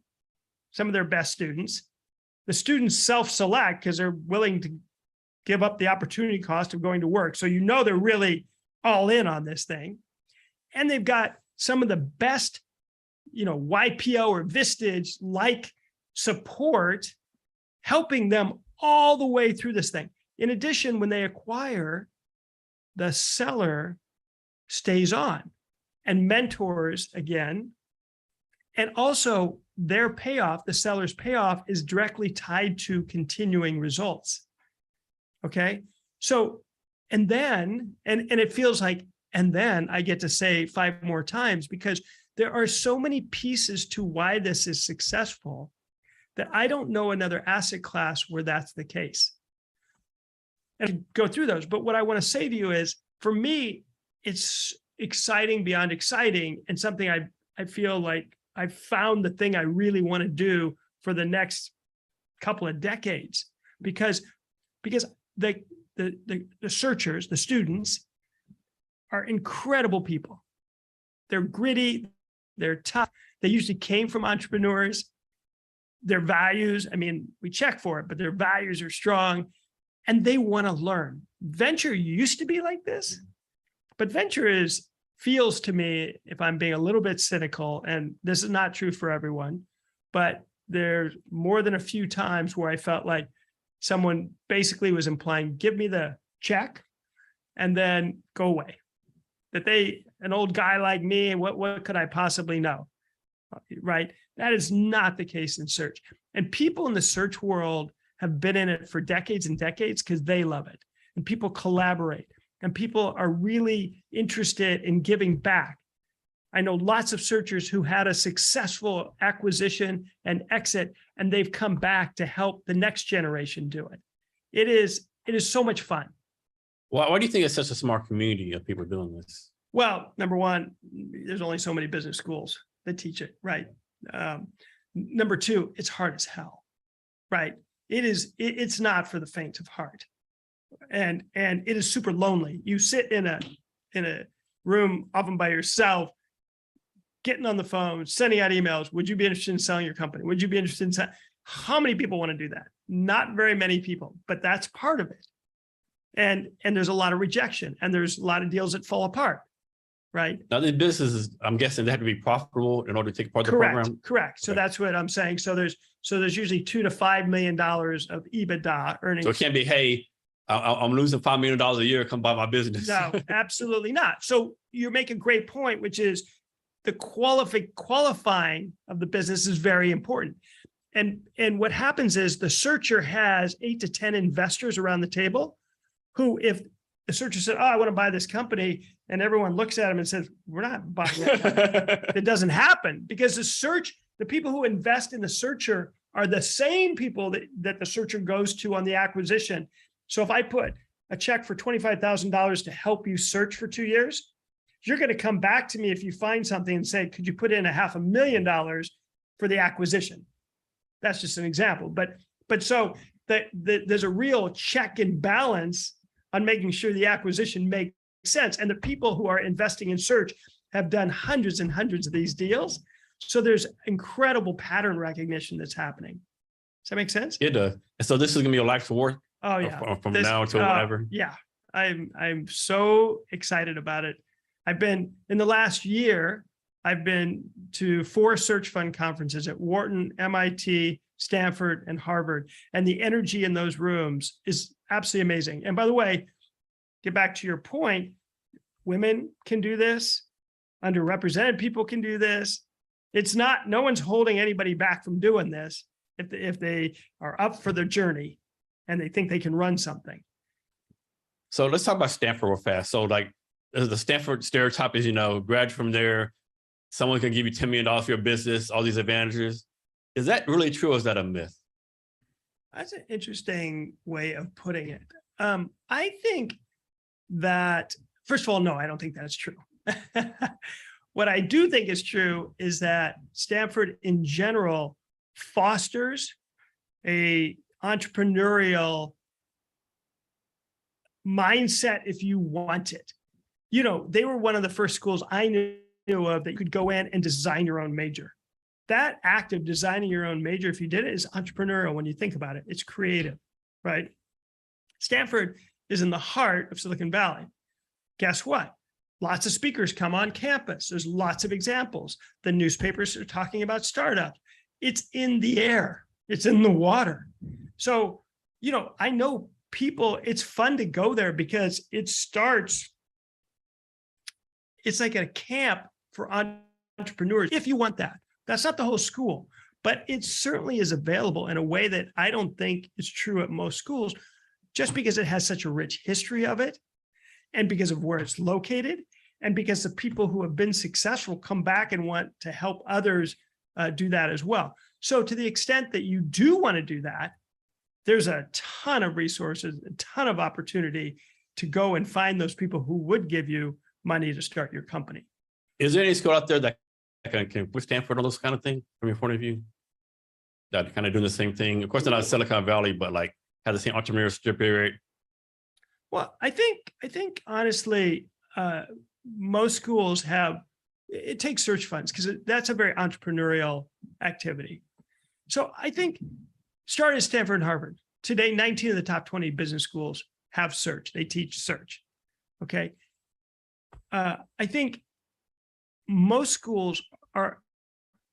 some of their best students. The students self-select because they're willing to give up the opportunity cost of going to work. So you know they're really all in on this thing. And they've got some of the best, you know, YPO or Vistage like support helping them all the way through this thing. In addition, when they acquire, the seller stays on and mentors again. And also their payoff, the seller's payoff, is directly tied to continuing results. Okay. So, and then, and it feels like, and then I get to say 5 more times because there are so many pieces to why this is successful that I don't know another asset class where that's the case. And go through those. But what I want to say to you is, for me, it's exciting beyond exciting, and something I feel like I've found the thing I really want to do for the next couple of decades, because the searchers, the students, are incredible people. They're gritty, they're tough. They usually came from entrepreneurs. Their values, I mean, we check for it, but their values are strong and they want to learn. Venture used to be like this, but venture feels to me, if I'm being a little bit cynical, and this is not true for everyone, but there's more than a few times where I felt like someone basically was implying, give me the check and then go away. That an old guy like me, what could I possibly know? Right? That is not the case in search. And people in the search world have been in it for decades and decades because they love it. And people collaborate. And people are really interested in giving back. I know lots of searchers who had a successful acquisition and exit, and they've come back to help the next generation do it. It is so much fun. Why do you think it's such a smart community of people doing this? Well, number one, there's only so many business schools that teach it, right? Number two, it's hard as hell, right? It's not for the faint of heart. And it is super lonely. You sit in a room often by yourself, getting on the phone, sending out emails. Would you be interested in selling your company? Would you be interested in selling? How many people want to do that? Not very many people, but that's part of it. And there's a lot of rejection, and there's a lot of deals that fall apart, right? Now, these businesses, I'm guessing they have to be profitable in order to take part of the program. Correct. So Okay. that's what I'm saying. So there's usually $2 to $5 million of EBITDA earnings. So it can't be, hey, I'm losing $5 million a year. Come buy my business. No, absolutely not. So you make a great point, which is the qualifying of the business is very important. And what happens is the searcher has 8 to 10 investors around the table who, if the searcher said, oh, I want to buy this company, and everyone looks at him and says, we're not buying that. It doesn't happen because the people who invest in the searcher are the same people that the searcher goes to on the acquisition. So if I put a check for $25,000 to help you search for 2 years, you're going to come back to me if you find something and say, could you put in $500,000 for the acquisition? That's just an example. But so there's a real check and balance on making sure the acquisition makes sense. And the people who are investing in search have done hundreds and hundreds of these deals. So there's incredible pattern recognition that's happening. Does that make sense? It does. And so this is going to be your life's work. Oh yeah. From now until whatever. Yeah. I'm so excited about it. In the last year, I've been to 4 search fund conferences at Wharton, MIT, Stanford, and Harvard. And the energy in those rooms is absolutely amazing. And by the way, get back to your point, women can do this. Underrepresented people can do this. No one's holding anybody back from doing this if they are up for the journey and they think they can run something. So let's talk about Stanford real fast. So like the Stanford stereotype is, graduate from there, someone can give you $10 million for your business, all these advantages. Is that really true, or is that a myth? That's an interesting way of putting it. I think that, first of all, no, I don't think that's true. What I do think is true is that Stanford in general fosters a entrepreneurial mindset if you want it. They were one of the first schools I knew of that you could go in and design your own major. That act of designing your own major, if you did it, is entrepreneurial when you think about it. It's creative, right? Stanford is in the heart of Silicon Valley. Guess what? Lots of speakers come on campus. There's lots of examples. The newspapers are talking about startups. It's in the air. It's in the water. So, I know people, it's fun to go there because it's like a camp for entrepreneurs, if you want that. That's not the whole school, but it certainly is available in a way that I don't think is true at most schools, just because it has such a rich history of it, and because of where it's located, and because the people who have been successful come back and want to help others do that as well. So to the extent that you do want to do that, there's a ton of resources, a ton of opportunity to go and find those people who would give you money to start your company. Is there any school out there that can withstand for those kind of things from your point of view? That kind of doing the same thing? Of course, they're not Silicon Valley, but like has the same entrepreneurial spirit. Well, I think honestly, most schools it takes search funds because that's a very entrepreneurial activity. So I think start at Stanford and Harvard. Today, 19 of the top 20 business schools have search. They teach search. Okay. I think most schools are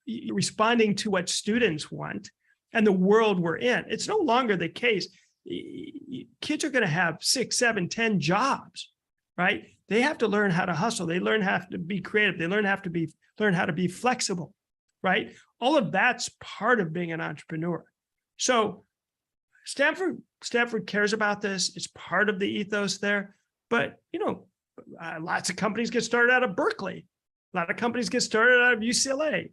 responding to what students want and the world we're in. It's no longer the case. Kids are going to have 6, 7, 10 jobs, right? They have to learn how to hustle. They learn how to be creative. They learn how to be flexible, right? All of that's part of being an entrepreneur. So Stanford cares about this. It's part of the ethos there. But, lots of companies get started out of Berkeley. A lot of companies get started out of UCLA.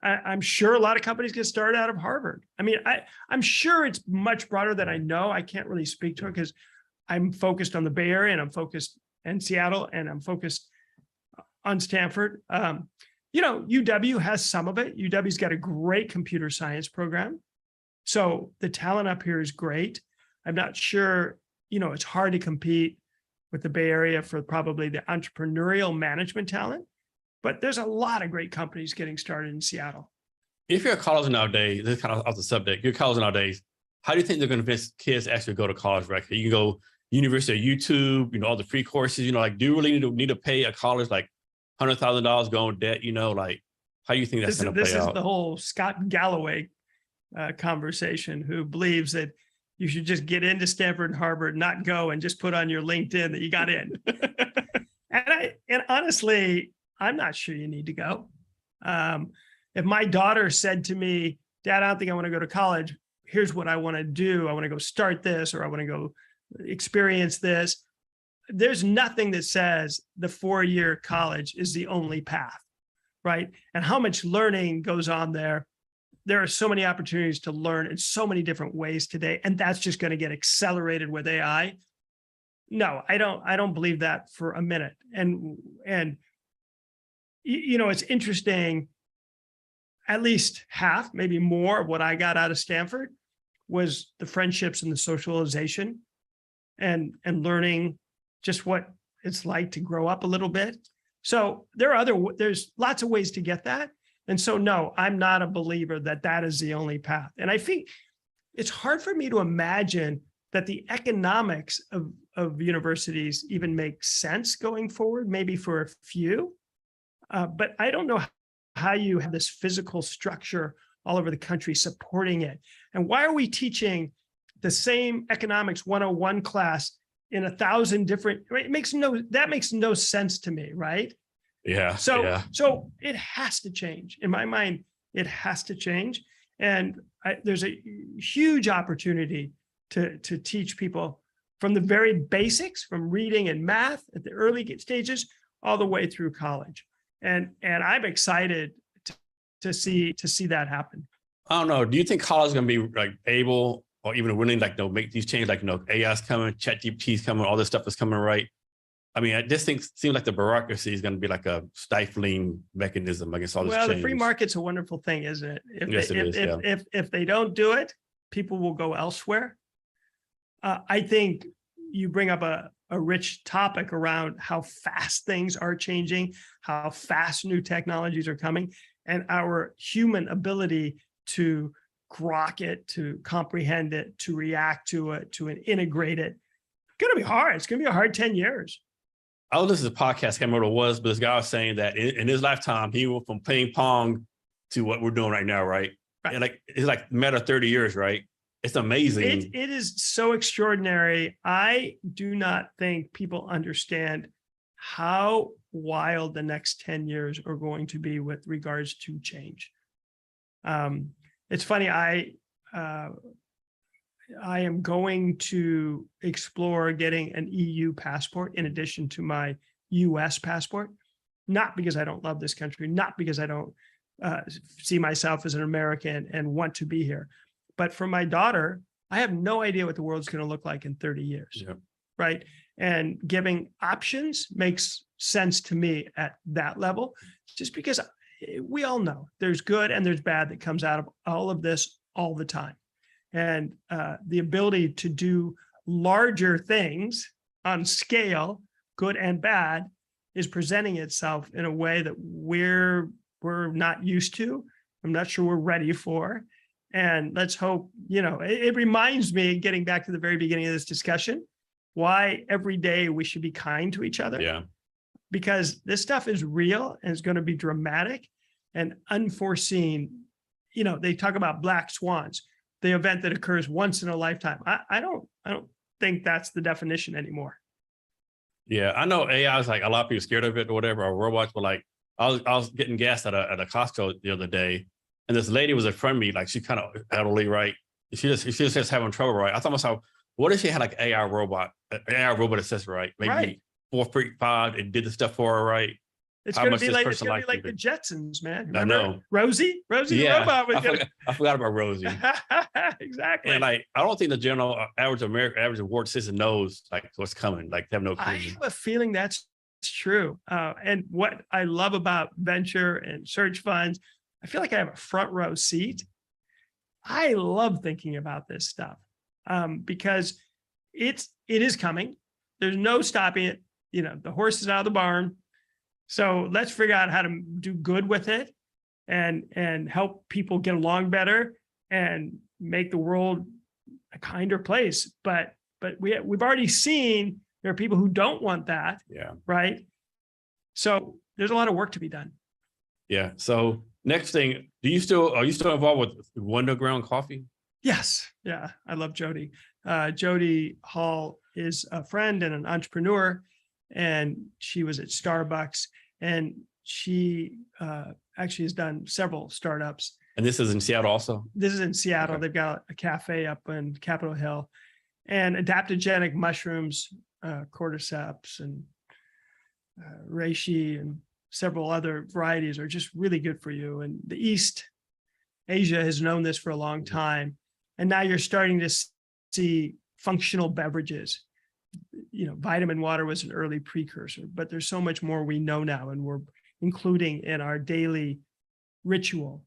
I'm sure a lot of companies get started out of Harvard. I mean, I'm sure it's much broader than I know. I can't really speak to it because I'm focused on the Bay Area and I'm focused in Seattle and I'm focused on Stanford. UW has some of it. UW's got a great computer science program. So the talent up here is great. I'm not sure, it's hard to compete with the Bay Area for probably the entrepreneurial management talent. But there's a lot of great companies getting started in Seattle. If you're a college nowadays, this is kind of off the subject, you're college nowadays, how do you think they're going to convince kids to actually go to college, right? You can go University of YouTube, all the free courses, do you really need to pay a college like $100,000 going debt, like, how do you think that's going to play This is out? the whole Scott Galloway conversation, who believes that you should just get into Stanford and Harvard, not go and just put on your LinkedIn that you got in. and honestly, I'm not sure you need to go. If my daughter said to me, Dad, I don't think I want to go to college. Here's what I want to do. I want to go start this, or I want to go experience this. There's nothing that says the 4-year college is the only path, right? And how much learning goes on there. There are so many opportunities to learn in so many different ways today, and that's just going to get accelerated with AI. No, I don't believe that for a minute. And it's interesting. At least half, maybe more, of what I got out of Stanford was the friendships and the socialization, and learning just what it's like to grow up a little bit. So there's lots of ways to get that. And so, no, I'm not a believer that that is the only path. And I think it's hard for me to imagine that the economics of universities even make sense going forward, maybe for a few. But I don't know how you have this physical structure all over the country supporting it. And why are we teaching the same economics 101 class in 1,000 different, right? That makes no sense to me, right? Yeah. So it has to change. In my mind, it has to change. And there's a huge opportunity to teach people from the very basics, from reading and math at the early stages, all the way through college. And I'm excited to see that happen. I don't know. Do you think college is going to be able or even willing make these changes? AI's coming, ChatGPT's coming, all this stuff is coming, right? I mean, this thing seems like the bureaucracy is going to be like a stifling mechanism against all this change. The free market's a wonderful thing, isn't it? If they don't do it, people will go elsewhere. I think you bring up a rich topic around how fast things are changing, how fast new technologies are coming, and our human ability to grok it, to comprehend it, to react to it, to integrate it. It's going to be hard. It's going to be a hard 10 years. I was listening to a podcast, I can't remember what it was, but this guy was saying that in his lifetime, he went from ping pong to what we're doing right now, right? And it's like matter of 30 years, right? It's amazing. It is so extraordinary. I do not think people understand how wild the next 10 years are going to be with regards to change. It's funny. I am going to explore getting an EU passport in addition to my US passport, not because I don't love this country, not because I don't see myself as an American and want to be here. But for my daughter, I have no idea what the world's going to look like in 30 years, right? And giving options makes sense to me at that level, just because we all know there's good and there's bad that comes out of all of this all the time. And the ability to do larger things on scale, good and bad, is presenting itself in a way that we're not used to. I'm not sure we're ready for. And let's hope, it reminds me, getting back to the very beginning of this discussion, why every day we should be kind to each other. Yeah. Because this stuff is real and it's going to be dramatic and unforeseen. They talk about black swans, the event that occurs once in a lifetime. I don't think that's the definition anymore. Yeah, I know AI is a lot of people scared of it or whatever, or robots, but I was getting gas at a Costco the other day, and this lady was in front of me, she kind of elderly, right? She just having trouble, right? I thought to myself, what if she had AI robot assistant, right? Maybe 4 feet 5 and did the stuff for her, right? It's going to be like the Jetsons, man. Remember? I know. Rosie the robot. I forgot about Rosie. Exactly. And I don't think the general average award system knows what's coming. They have no clue. I have a feeling that's true. And what I love about venture and search funds, I feel like I have a front row seat. I love thinking about this stuff because it is coming. There's no stopping it. The horse is out of the barn. So let's figure out how to do good with it and help people get along better and make the world a kinder place. But we've already seen there are people who don't want that. Yeah. Right. So there's a lot of work to be done. Yeah. So next thing, are you still involved with Wonderground Coffee? Yes. Yeah. I love Jody. Jody Hall is a friend and an entrepreneur, and she was at Starbucks, and she actually has done several startups. And this is in Seattle also? This is in Seattle. Okay. They've got a cafe up in Capitol Hill, and adaptogenic mushrooms, cordyceps and reishi and several other varieties are just really good for you. And the East Asia has known this for a long time. And now you're starting to see functional beverages. Vitamin water was an early precursor, but there's so much more we know now, and we're including in our daily ritual.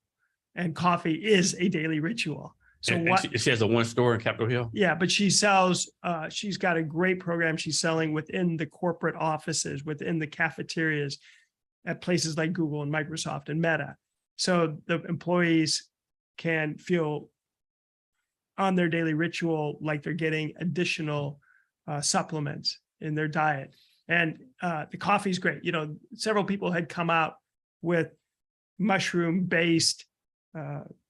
And coffee is a daily ritual. So she has a one store in Capitol Hill? Yeah, but she sells, she's got a great program she's selling within the corporate offices, within the cafeterias at places like Google and Microsoft and Meta. So the employees can feel on their daily ritual like they're getting additional supplements in their diet. And the coffee is great. Several people had come out with mushroom-based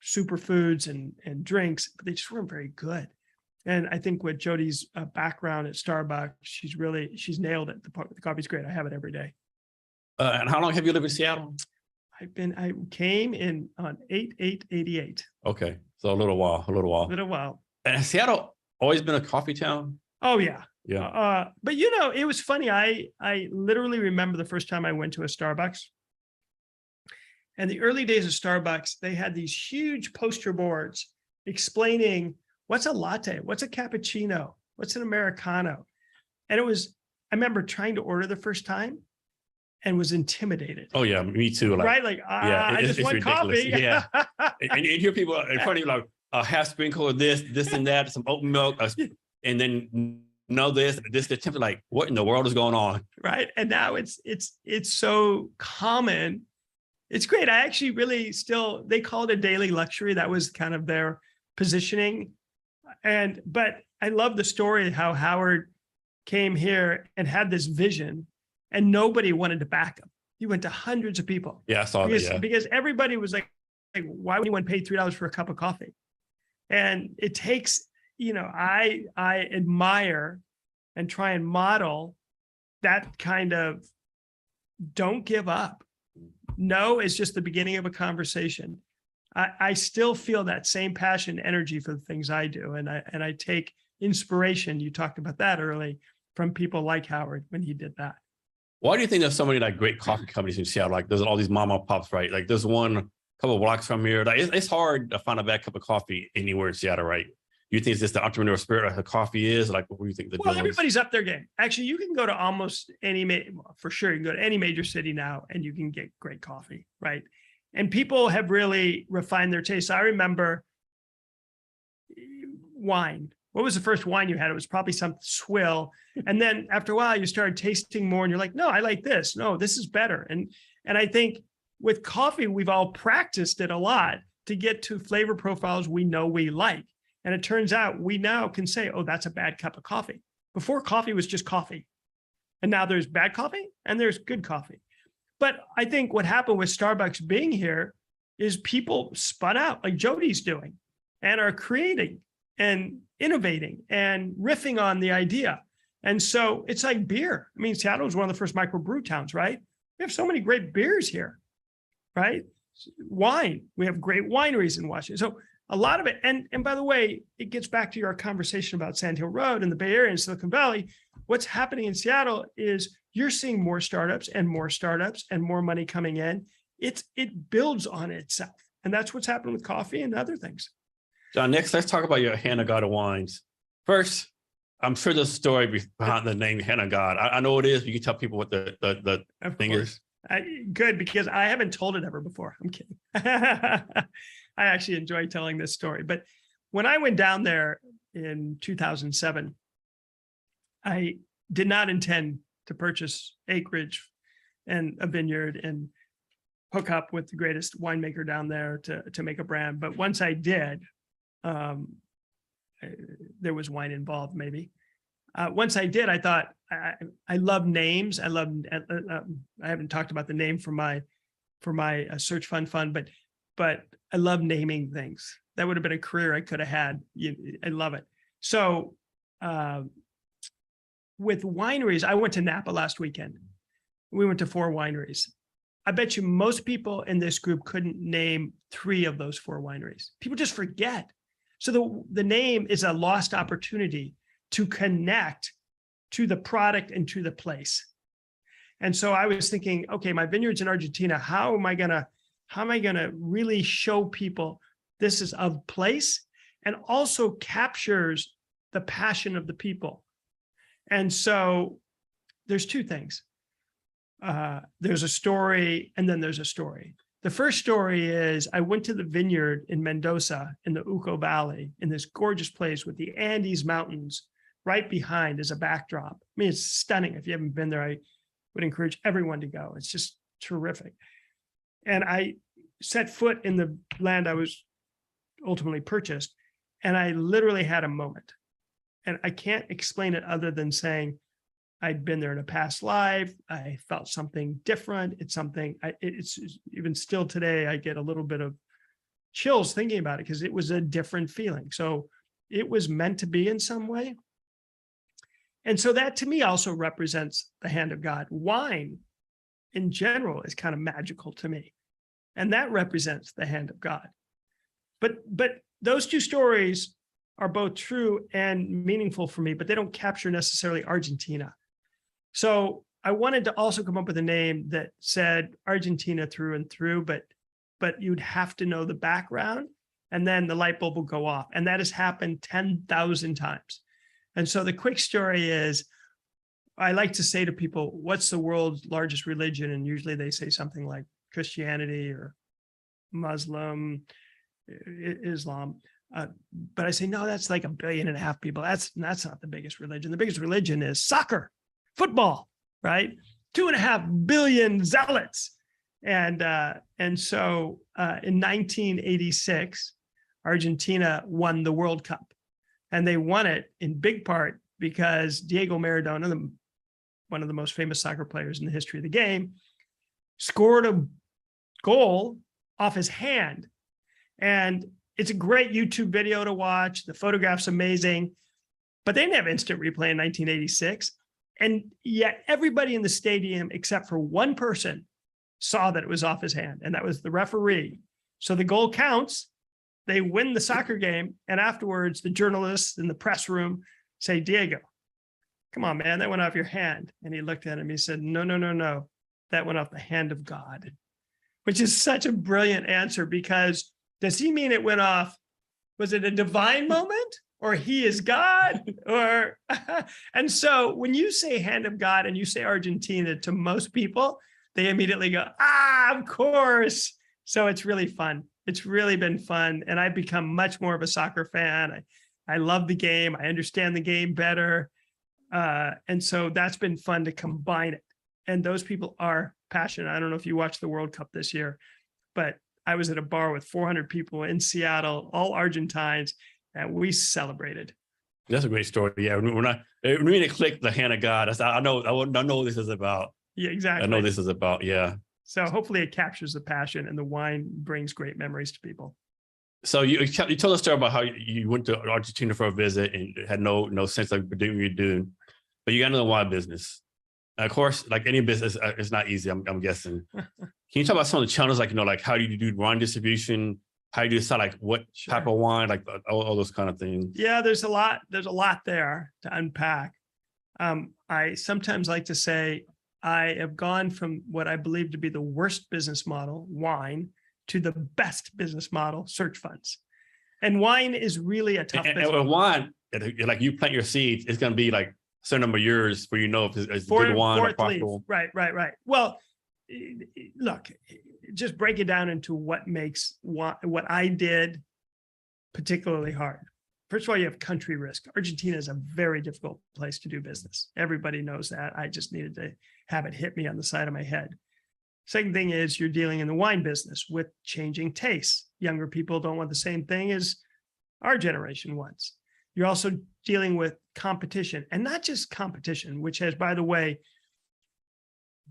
superfoods and drinks, but they just weren't very good. And I think with Jody's background at Starbucks, she's nailed it. The coffee's great. I have it every day. And how long have you lived in Seattle? I came in on 8/8/88. Okay. So a little while. And has Seattle always been a coffee town? Oh yeah. Yeah. But it was funny. I literally remember the first time I went to a Starbucks. And the early days of Starbucks, they had these huge poster boards explaining what's a latte, what's a cappuccino, what's an Americano. And I remember trying to order the first time and was intimidated. Oh yeah, me too. Right? I just want coffee. Yeah. And you hear people in front of you like a half sprinkle of this and that, some oat milk, and then this attempt, like, what in the world is going on? Right. And now it's so common. It's great. I actually really they call it a daily luxury. That was kind of their positioning. But I love the story how Howard came here and had this vision and nobody wanted to back him. He went to hundreds of people. Yeah, I saw that. Yeah. Because everybody was like, why would anyone pay $3 for a cup of coffee? And it takes, I admire and try and model that kind of don't give up. No is just the beginning of a conversation. I still feel that same passion, energy for the things I do. And I take inspiration, you talked about that early, from people like Howard when he did that. Why do you think there's so many like great coffee companies in Seattle? Like there's all these mom and pops, right? Like there's one a couple of blocks from here. Like it's hard to find a bad cup of coffee anywhere in Seattle, right? You think it's just the entrepreneurial spirit of the coffee is? Like, what do you think? Everybody's up their game. Actually, you can go to almost for sure, you can go to any major city now and you can get great coffee, right? And people have really refined their taste. I remember wine. What was the first wine you had? It was probably some swill. And then after a while, you started tasting more and you're like, no, I like this. No, this is better. And I think with coffee, we've all practiced it a lot to get to flavor profiles we know we like. And it turns out we now can say, oh, that's a bad cup of coffee. Before, coffee was just coffee. And now there's bad coffee and there's good coffee. But I think what happened with Starbucks being here is people spun out like Jody's doing and are creating and innovating and riffing on the idea. And so it's like beer. I mean, Seattle was one of the first microbrew towns, right? We have so many great beers here, right? Wine. We have great wineries in Washington. So a lot of it, and by the way, it gets back to your conversation about Sand Hill Road and the Bay Area and Silicon Valley. What's happening in Seattle is you're seeing more startups and more money coming in. It builds on itself. And that's what's happened with coffee and other things. John, next, let's talk about your Hand of God of wines. First, I'm sure there's a story behind the name Hand of God. I know it is, but you can tell people what the thing is. Good, because I haven't told it ever before. I'm kidding. I actually enjoy telling this story. But when I went down there in 2007, I did not intend to purchase acreage and a vineyard and hook up with the greatest winemaker down there to make a brand. But once I did, there was wine involved, maybe. once I did, I thought I love names. I haven't talked about the name for my search fund, but I love naming things. That would have been a career I could have had. I love it. So with wineries, I went to Napa last weekend. We went to 4 wineries. I bet you most people in this group couldn't name 3 of those 4 wineries. People just forget. So the name is a lost opportunity to connect to the product and to the place. And so I was thinking, okay, my vineyards in Argentina, how am I gonna really show people this is of place and also captures the passion of the people? And so there's 2 things. There's a story and then there's a story. The first story is I went to the vineyard in Mendoza in the Uco Valley in this gorgeous place with the Andes Mountains right behind as a backdrop. I mean, it's stunning. If you haven't been there, I would encourage everyone to go. It's just terrific. And I set foot in the land I was ultimately purchased, and I literally had a moment. And I can't explain it other than saying I'd been there in a past life. I felt something different. It's something, it's even still today, I get a little bit of chills thinking about it because it was a different feeling. So it was meant to be in some way. And so that to me also represents the hand of God. Wine in general is kind of magical to me. And that represents the hand of God. But those 2 stories are both true and meaningful for me, but they don't capture necessarily Argentina. So I wanted to also come up with a name that said Argentina through and through, but you'd have to know the background and then the light bulb will go off. And that has happened 10,000 times. And so the quick story is, I like to say to people, what's the world's largest religion? And usually they say something like Christianity or Muslim, Islam. But I say, no, that's like 1.5 billion people. That's not the biggest religion. The biggest religion is soccer, football, right? 2.5 billion zealots. And so in 1986, Argentina won the World Cup. And they won it in big part because Diego Maradona, one of the most famous soccer players in the history of the game, scored a goal off his hand. And it's a great YouTube video to watch. The photograph's amazing, but they didn't have instant replay in 1986. And yet everybody in the stadium, except for one person, saw that it was off his hand, and that was the referee. So the goal counts. They win the soccer game. And afterwards, the journalists in the press room say, Diego, come on, man, that went off your hand. And he looked at him. He said, no. That went off the hand of God, which is such a brilliant answer, because does he mean it went off? Was it a divine moment, or he is God? Or and so when you say hand of God and you say Argentina, to most people, they immediately go, of course. So it's really fun. It's really been fun. And I've become much more of a soccer fan. I love the game. I understand the game better. And so that's been fun to combine it. And those people are passionate. I don't know if you watched the World Cup this year, but I was at a bar with 400 people in Seattle, all Argentines, and we celebrated. That's a great story. Yeah, when it clicked, the hand of God, I know what this is about. Yeah, exactly. I know this is about, yeah. So hopefully it captures the passion, and the wine brings great memories to people. So you told a story about how you went to Argentina for a visit and had no sense of doing what you're doing, but you got into the wine business. And of course, like any business, it's not easy, I'm guessing. Can you talk about some of the challenges, like how do you do wine distribution? How do you decide like what type of wine, like all those kind of things? Yeah, there's a lot there to unpack. I sometimes like to say I have gone from what I believe to be the worst business model, wine, to the best business model, search funds. And wine is really a tough business. And wine, like you plant your seeds, it's going to be like a certain number of years where you know if it's good wine or profitable. Right. Well, look, just break it down into what makes what I did particularly hard. First of all, you have country risk. Argentina is a very difficult place to do business. Everybody knows that. I just needed to have it hit me on the side of my head. Second thing is you're dealing in the wine business with changing tastes. Younger people don't want the same thing as our generation wants. You're also dealing with competition, and not just competition, which has, by the way,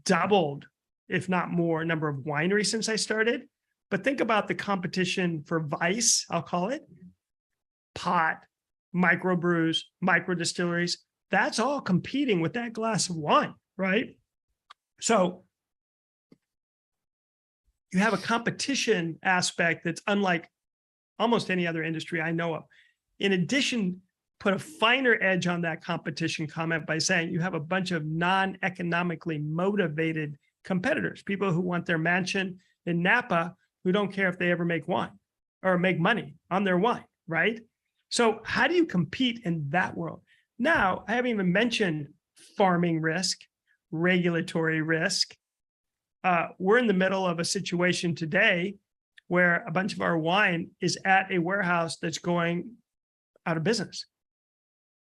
doubled, if not more, number of wineries since I started. But think about the competition for vice, I'll call it, pot, microbrews, micro distilleries. That's all competing with that glass of wine, right? So you have a competition aspect that's unlike almost any other industry I know of. In addition, put a finer edge on that competition comment by saying you have a bunch of non-economically motivated competitors, people who want their mansion in Napa who don't care if they ever make wine or make money on their wine, right? So how do you compete in that world? Now, I haven't even mentioned farming risk, regulatory risk. We're in the middle of a situation today where a bunch of our wine is at a warehouse that's going out of business.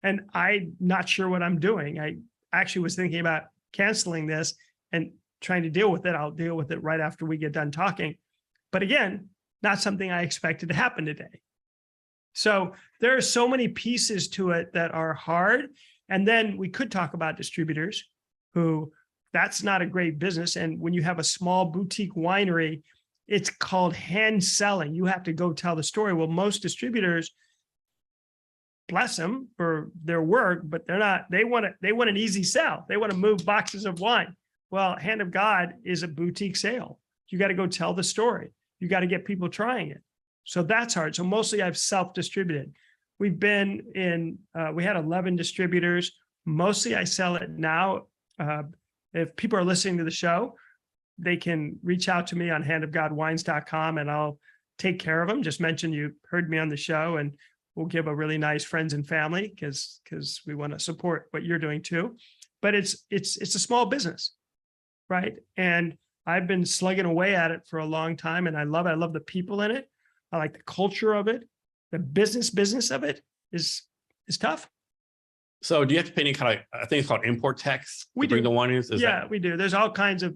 And I'm not sure what I'm doing. I actually was thinking about canceling this and trying to deal with it. I'll deal with it right after we get done talking. But again, not something I expected to happen today. So there are so many pieces to it that are hard. And then we could talk about distributors who, that's not a great business. And when you have a small boutique winery, it's called hand selling. You have to go tell the story. Well, most distributors, bless them for their work, but they want an easy sell. They want to move boxes of wine. Well, Hand of God is a boutique sale. You got to go tell the story. You got to get people trying it. So that's hard. So mostly I've self-distributed. We've been in, we had 11 distributors. Mostly I sell it now. If people are listening to the show, they can reach out to me on handofgodwines.com and I'll take care of them. Just mention you heard me on the show and we'll give a really nice friends and family because we want to support what you're doing too. But it's a small business, right? And I've been slugging away at it for a long time and I love it. I love the people in it. I like the culture of it. The business of it is tough. So do you have to pay any kind of, I think it's called import tax to bring the wine in? We do. There's all kinds of,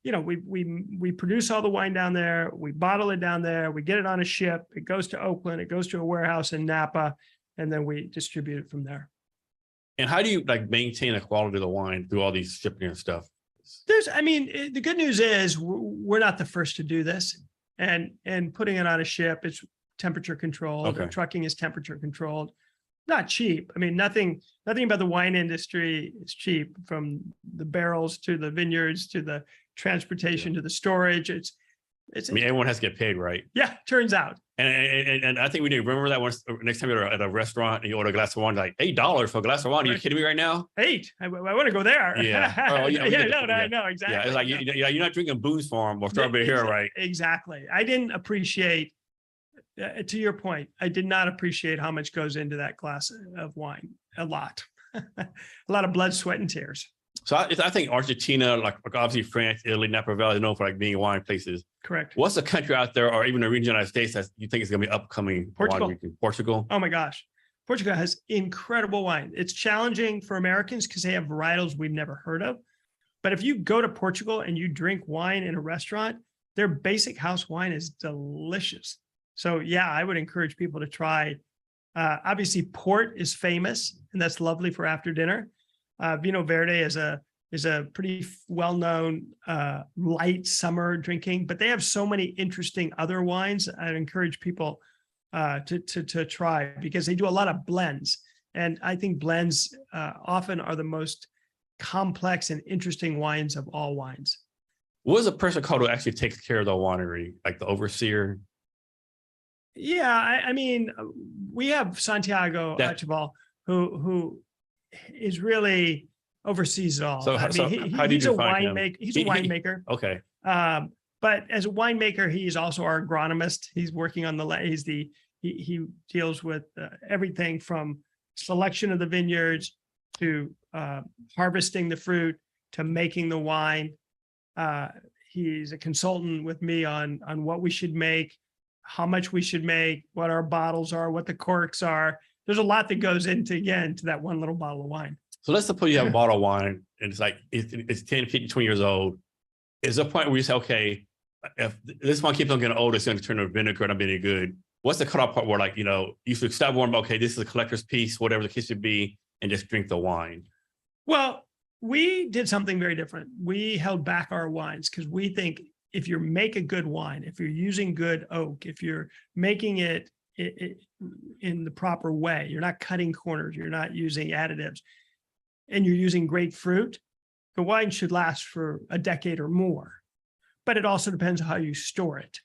we produce all the wine down there. We bottle it down there. We get it on a ship. It goes to Oakland. It goes to a warehouse in Napa, and then we distribute it from there. And how do you maintain the quality of the wine through all these shipping and stuff? The good news is we're not the first to do this, and putting it on a ship, it's temperature controlled. Okay. Trucking is temperature controlled. Not cheap. Nothing about the wine industry is cheap, from the barrels to the vineyards to the transportation to the storage. Everyone has to get paid, right? Yeah, turns out. And I think we need to remember that once next time you're at a restaurant and you order a glass of wine, like $8 for a glass of wine. Are you kidding me right now? 8. I want to go there. Yeah. I know exactly. Yeah, it's like you're not drinking Boone's Farm or Strawberry Hill, right? Exactly. I didn't appreciate. To your point, I did not appreciate how much goes into that glass of wine. A lot of blood, sweat, and tears. So I think Argentina, like obviously France, Italy, Napa Valley, is known for being wine places. Correct. What's the country out there, or even the region of the United States, that you think is going to be upcoming? Portugal. Portugal. Oh my gosh, Portugal has incredible wine. It's challenging for Americans because they have varietals we've never heard of. But if you go to Portugal and you drink wine in a restaurant, their basic house wine is delicious. So yeah, I would encourage people to try. Obviously, port is famous, and that's lovely for after dinner. Vino Verde is a pretty well-known light summer drinking, but they have so many interesting other wines. I'd encourage people to try, because they do a lot of blends, and I think blends often are the most complex and interesting wines of all wines. What is a person called who actually takes care of the winery, like the overseer? Yeah, we have Santiago Archibald, who is really oversees it all. So he's a winemaker. He's a winemaker. Okay. But as a winemaker, he's also our agronomist. He's working on he deals with everything from selection of the vineyards to harvesting the fruit to making the wine. He's a consultant with me on what we should make, how much we should make, what our bottles are, what the corks are. There's a lot that goes into that one little bottle of wine. So let's suppose you have a bottle of wine and it's 10, 15, 20 years old. Is there a point where you say, okay, if this one keeps on getting older, it's going to turn to vinegar and not be any good. what's the cutoff part where, like, you should stop worrying about, okay, this is a collector's piece, whatever the case should be, and just drink the wine? Well, we did something very different. We held back our wines because we think if you make a good wine, if you're using good oak, if you're making it in the proper way, you're not cutting corners, you're not using additives, and you're using great fruit, the wine should last for a decade or more. But it also depends on how you store it.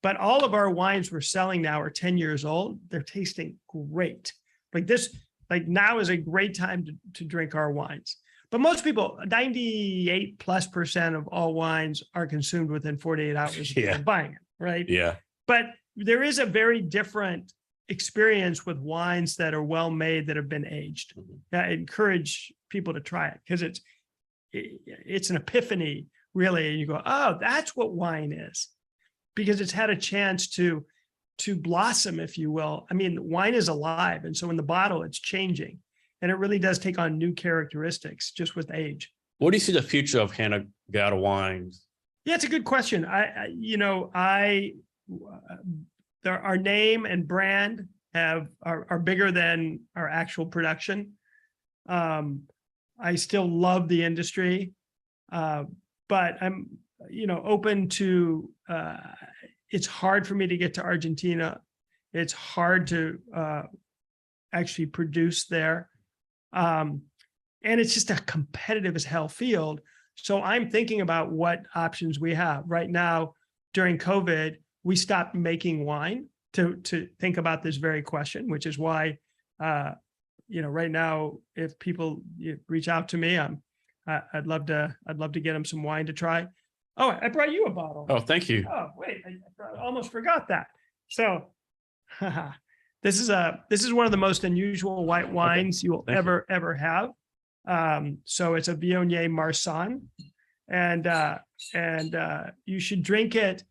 But all of our wines we're selling now are 10 years old. They're tasting great. Like now is a great time to drink our wines. But most people, 98+% of all wines are consumed within 48 hours of buying it, right? Yeah. But there is a very different experience with wines that are well made that have been aged. I encourage people to try it because it's an epiphany, really. And you go, oh, that's what wine is, because it's had a chance to blossom, if you will. I mean, wine is alive. And so in the bottle, it's changing. And it really does take on new characteristics just with age. What do you see the future of Hanagata wines? Yeah, it's a good question. Our name and brand are bigger than our actual production. I still love the industry, but I'm, open to. It's hard for me to get to Argentina. It's hard to actually produce there. And it's just a competitive as hell field. So I'm thinking about what options we have right now. During COVID, we stopped making wine to think about this very question, which is why, right now, if people reach out to me, I'd love to get them some wine to try. Oh, I brought you a bottle. Oh, thank you. Oh, wait, I almost forgot that. So this is one of the most unusual white wines you will ever have. So it's a Viognier Marsanne, and you should drink it.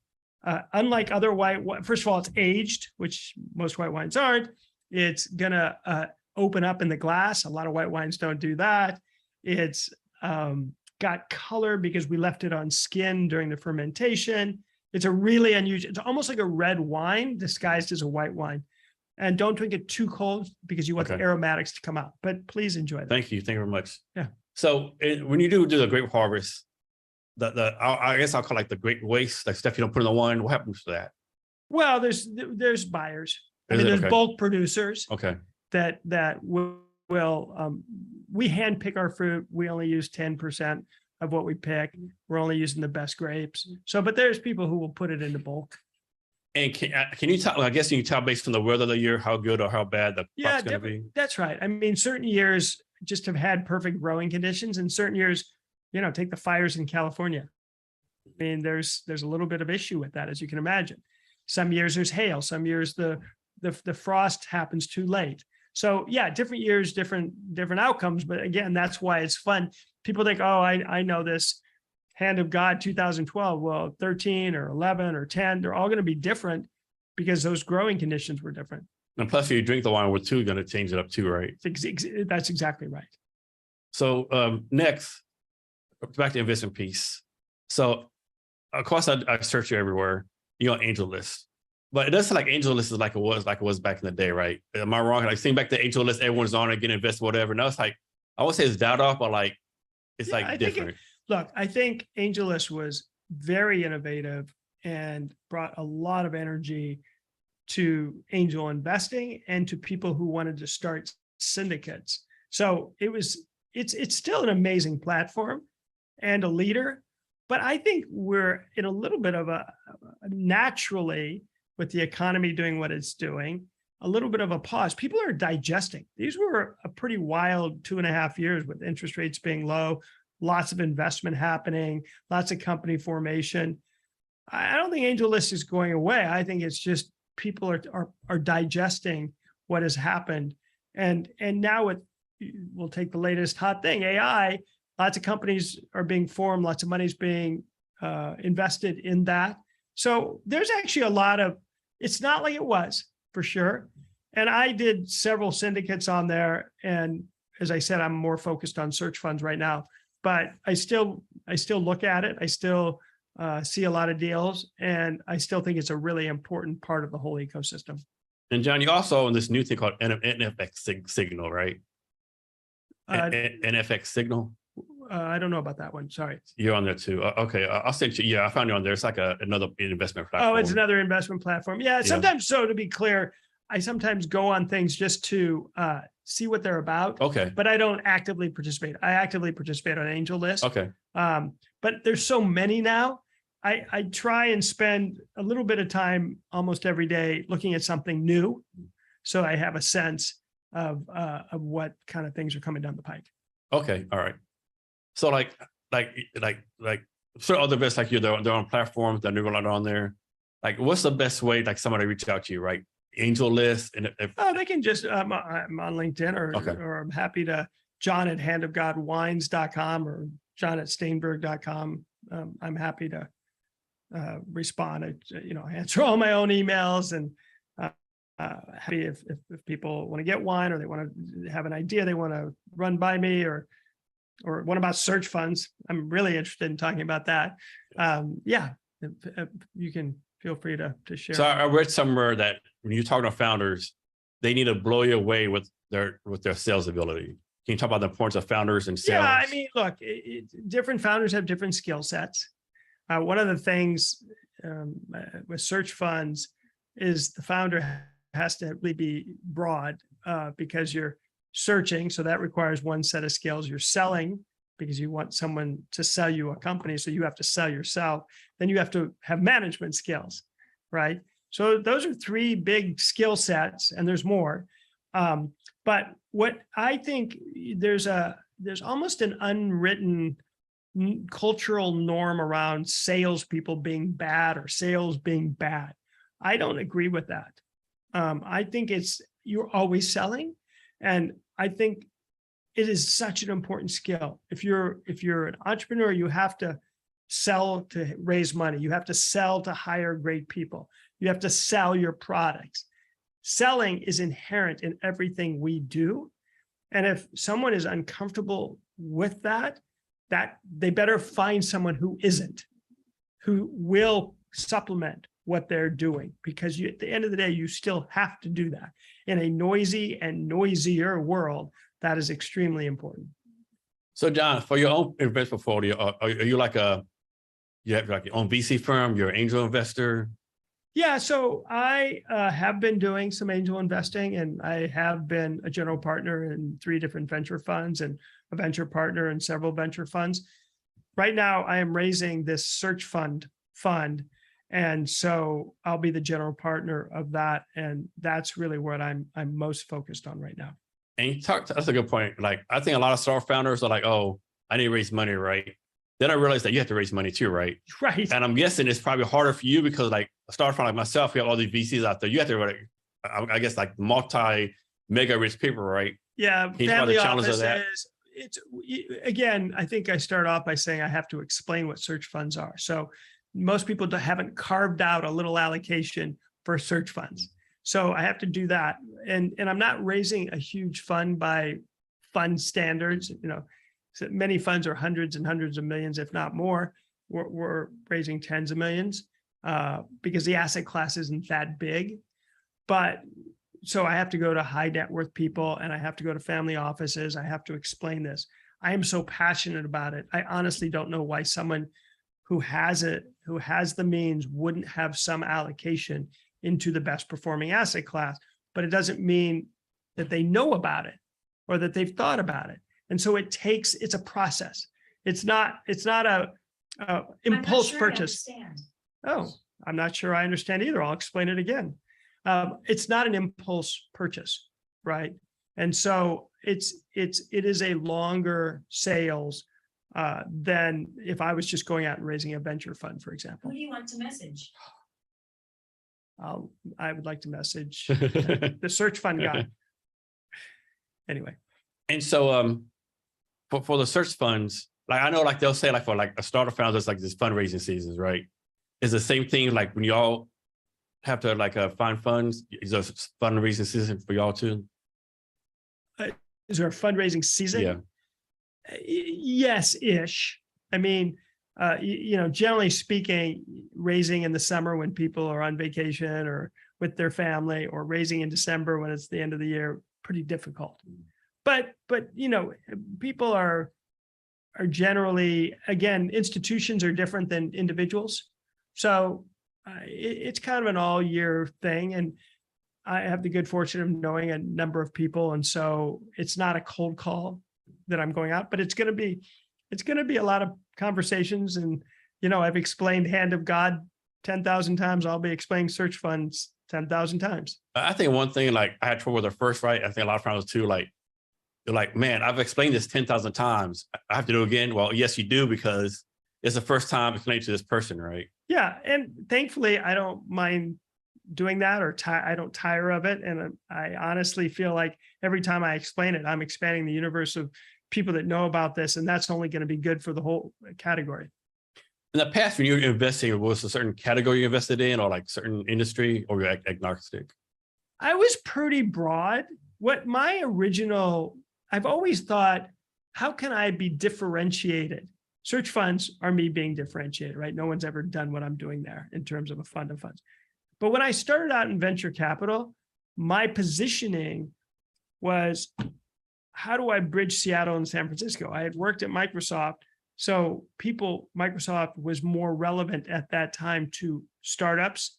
Unlike other first of all, it's aged, which most white wines aren't. It's gonna open up in the glass. A lot of white wines don't do that. It's got color because we left it on skin during the fermentation. It's a really unusual, it's almost like a red wine disguised as a white wine. And don't drink it too cold because you want the aromatics to come out. But please enjoy that. Thank you. Thank you very much. Yeah. So when you do the grape harvest, I guess I'll call like the grape waste, like stuff you don't put in the wine. What happens to that? Well, there's buyers. There's bulk producers. Okay. That will we hand pick our fruit. We only use 10% of what we pick. We're only using the best grapes. So, but there's people who will put it into bulk. And can you tell? I guess you can tell based on the weather of the year how good or how bad the crop's going to be. That's right. I mean, certain years just have had perfect growing conditions, and certain years, take the fires in California. I mean, there's a little bit of issue with that, as you can imagine. Some years there's hail. Some years the frost happens too late. So yeah, different years, different outcomes. But again, that's why it's fun. People think, oh, I know this. Hand of God 2012, well, 13 or 11 or 10, they're all going to be different because those growing conditions were different. And plus, if you drink the wine, we're too going to change it up too, right? That's exactly right. So next, back to investment piece. So of course, I search you everywhere. Angel List, but it doesn't like Angel List is like it was back in the day, right? Am I wrong? Like seeing back the Angel List, everyone's on it, getting invested, whatever. Now it's like I would say it's doubt off, but like it's different. Look, I think AngelList was very innovative and brought a lot of energy to angel investing and to people who wanted to start syndicates. So it's still an amazing platform and a leader, but I think we're in a little bit of a naturally, with the economy doing what it's doing, a little bit of a pause. People are digesting. These were a pretty wild 2.5 years with interest rates being low, lots of investment happening, lots of company formation. I don't think AngelList is going away. I think it's just people are digesting what has happened. And now we'll take the latest hot thing, AI, lots of companies are being formed, lots of money's being invested in that. So there's actually it's not like it was for sure. And I did several syndicates on there. And as I said, I'm more focused on search funds right now. But I still look at it. I still see a lot of deals, and I still think it's a really important part of the whole ecosystem. And John, you also own this new thing called NFX Signal, right? NFX Signal. I don't know about that one. Sorry. You're on there too. Okay, I'll send you. Yeah, I found you on there. It's like another investment platform. Oh, it's another investment platform. Yeah, sometimes. So to be clear, I sometimes go on things just to see what they're about. Okay. But I don't actively participate. I actively participate on Angel List. Okay. But there's so many now. I try and spend a little bit of time almost every day looking at something new, so I have a sense of what kind of things are coming down the pike. Okay. All right. So like so other best like you, they're on platforms that are on there. Like, what's the best way like somebody reach out to you, right? Angel List, and they can just I'm on LinkedIn, or I'm happy to john@handofgodwines.com or john@staenberg.com. I'm happy to respond. I answer all my own emails, and happy if people want to get wine, or they want to have an idea they want to run by me, or what about search funds? I'm really interested in talking about that. If you can feel free to share. So I read somewhere that when you talk to founders, they need to blow you away with their sales ability. Can you talk about the importance of founders and sales? Yeah, I mean, look, different founders have different skill sets. One of the things with search funds is the founder has to really be broad, because you're searching. So that requires one set of skills. You're selling because you want someone to sell you a company. So you have to sell yourself. Then you have to have management skills, right? So those are three big skill sets, and there's more. But what I think there's almost an unwritten cultural norm around salespeople being bad or sales being bad. I don't agree with that. I think you're always selling, and I think it is such an important skill. If you're an entrepreneur, you have to sell to raise money. You have to sell to hire great people. You have to sell your products. Selling is inherent in everything we do. And if someone is uncomfortable with that they better find someone who isn't, who will supplement what they're doing, because at the end of the day, you still have to do that. In a noisy and noisier world, that is extremely important. So John, for your own investment portfolio, are you you have like your own VC firm, you're an angel investor? Yeah, so I have been doing some angel investing, and I have been a general partner in 3 different venture funds and a venture partner in several venture funds. Right now, I am raising this search fund, and so I'll be the general partner of that, and that's really what I'm most focused on right now. And that's a good point. Like, I think a lot of startup founders are like, oh, I need to raise money, right? Then I realized that you have to raise money too, right? Right. And I'm guessing it's probably harder for you because like a startup founder like myself, we have all these VCs out there. You have to, like, I guess, like mega rich people, right? Yeah. Family offices. It's, again, I think I start off by saying I have to explain what search funds are. So most people haven't carved out a little allocation for search funds. So I have to do that. And I'm not raising a huge fund by fund standards. So many funds are hundreds and hundreds of millions, if not more. We're raising tens of millions because the asset class isn't that big. But so I have to go to high net worth people, and I have to go to family offices. I have to explain this. I am so passionate about it. I honestly don't know why someone who has the means wouldn't have some allocation into the best performing asset class, but it doesn't mean that they know about it or that they've thought about it. And so it's a process. It's not a impulse purchase. Oh, I'm not sure I understand either. I'll explain it again. It's not an impulse purchase, right? And so it is a longer sales than if I was just going out and raising a venture fund, for example. Who do you want to message? I would like to message the search fund guy. Anyway. And so for the search funds, like I know, like they'll say, like for like a startup founder, there's like this fundraising seasons, right? Is the same thing like when y'all have to like find funds? Is there a fundraising season for y'all too? Is there a fundraising season? Yeah. Yes-ish. I mean, generally speaking, raising in the summer when people are on vacation or with their family, or raising in December when it's the end of the year, pretty difficult. But people are generally, again, institutions are different than individuals. So it's kind of an all year thing. And I have the good fortune of knowing a number of people. And so it's not a cold call that I'm going out, but it's going to be a lot of conversations. And, I've explained Hand of God 10,000 times. I'll be explaining search funds 10,000 times. I think one thing, like I had trouble with the first right. I think a lot of times too, like, you're like, man, I've explained this 10,000 times. I have to do it again. Well, yes, you do, because it's the first time explaining to this person, right? Yeah. And thankfully, I don't mind doing that, or I don't tire of it. And I honestly feel like every time I explain it, I'm expanding the universe of people that know about this. And that's only going to be good for the whole category. In the past, when you were investing, was a certain category you invested in, or like certain industry, or you're agnostic? I was pretty broad. I've always thought, how can I be differentiated? Search funds are me being differentiated, right? No one's ever done what I'm doing there in terms of a fund of funds. But when I started out in venture capital, my positioning was, how do I bridge Seattle and San Francisco? I had worked at Microsoft. So Microsoft was more relevant at that time to startups.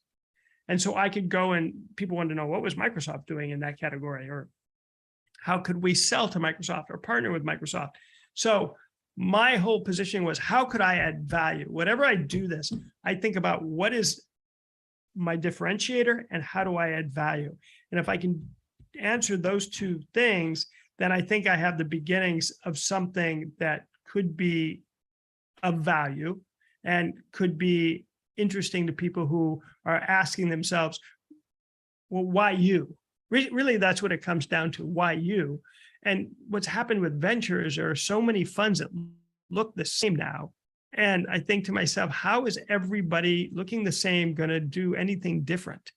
And so I could go, and people wanted to know, what was Microsoft doing in that category? Or how could we sell to Microsoft or partner with Microsoft? So my whole position was, how could I add value? Whatever I do this, I think about what is my differentiator and how do I add value? And if I can answer those two things, then I think I have the beginnings of something that could be of value and could be interesting to people who are asking themselves, well, why you? Really, that's what it comes down to. Why you? And what's happened with ventures, there are so many funds that look the same now. And I think to myself, how is everybody looking the same going to do anything different?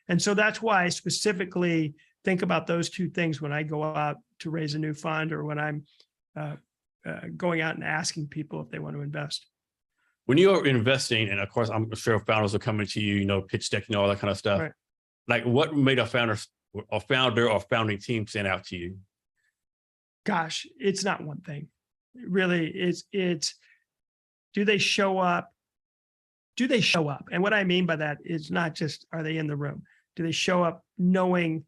And so that's why I specifically think about those two things when I go out to raise a new fund, or when I'm going out and asking people if they want to invest. When you're investing, and of course, I'm sure founders are coming to you, pitch deck, all that kind of stuff. Right. Like, what made a founder or founding team stand out to you? Gosh, it's not one thing. Really, it's do they show up? Do they show up? And what I mean by that is not just, are they in the room? Do they show up knowing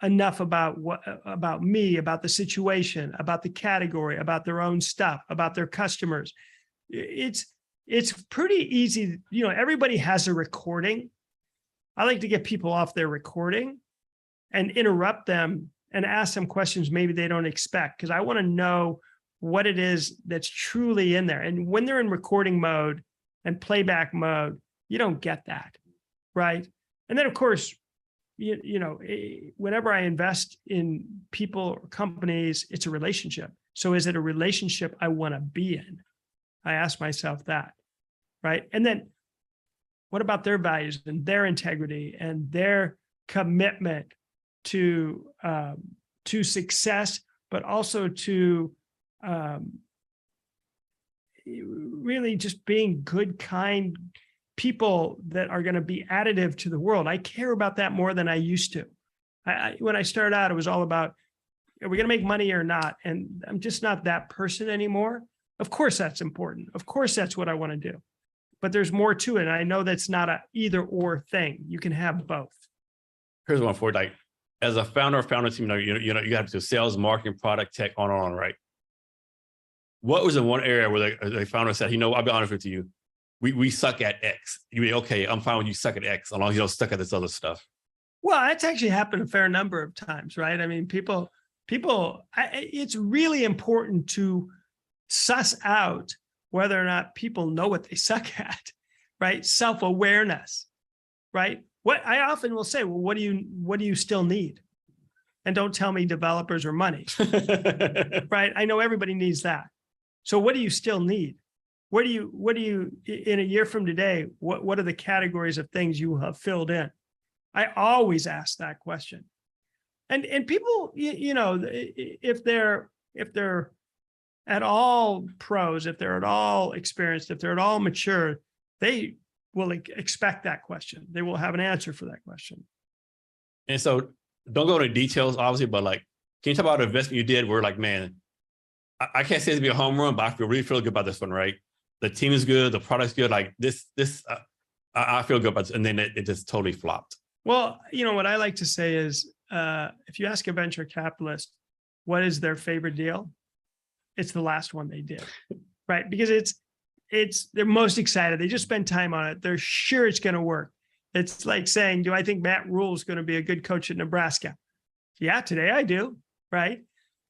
enough about me, about the situation, about the category, about their own stuff, about their customers? It's pretty easy. Everybody has a recording. I like to get people off their recording and interrupt them and ask them questions maybe they don't expect, because I want to know what it is that's truly in there. And when they're in recording mode and playback mode, you don't get that, right? And then, of course, whenever I invest in people or companies, it's a relationship. So is it a relationship I want to be in? I ask myself that, right? And then what about their values and their integrity and their commitment to success, but also to really just being good, kind people that are going to be additive to the world. I care about that more than I used to. When I started out, it was all about, are we going to make money or not? And I'm just not that person anymore. Of course, that's important. Of course, that's what I want to do. But there's more to it. And I know that's not a either or thing. You can have both. Here's one for you. Like, as a founder team, you have to sales, marketing, product, tech, on, right? What was the one area where the founder said, I'll be honest with you, we suck at X. You mean, okay, I'm fine when you suck at X, as long as you don't suck at this other stuff. Well, that's actually happened a fair number of times, right? I mean, it's really important to suss out whether or not people know what they suck at, right? Self-awareness, right? What I often will say, well, what do you still need? And don't tell me developers or money, right? I know everybody needs that. So what do you still need? What do you, in a year from today, what are the categories of things you have filled in? I always ask that question. And people, if they're at all pros, if they're at all experienced, if they're at all mature, they will expect that question. They will have an answer for that question. And so don't go into details, obviously, but like, can you talk about the investment you did where like, man, I can't say it's be a home run, but I really feel good about this one, right? The team is good, the product's good. Like I feel good about this. And then it just totally flopped. Well, what I like to say is, if you ask a venture capitalist, what is their favorite deal? It's the last one they did, right? Because they're most excited. They just spend time on it. They're sure it's going to work. It's like saying, do I think Matt Rule is going to be a good coach at Nebraska? Yeah, today I do, right?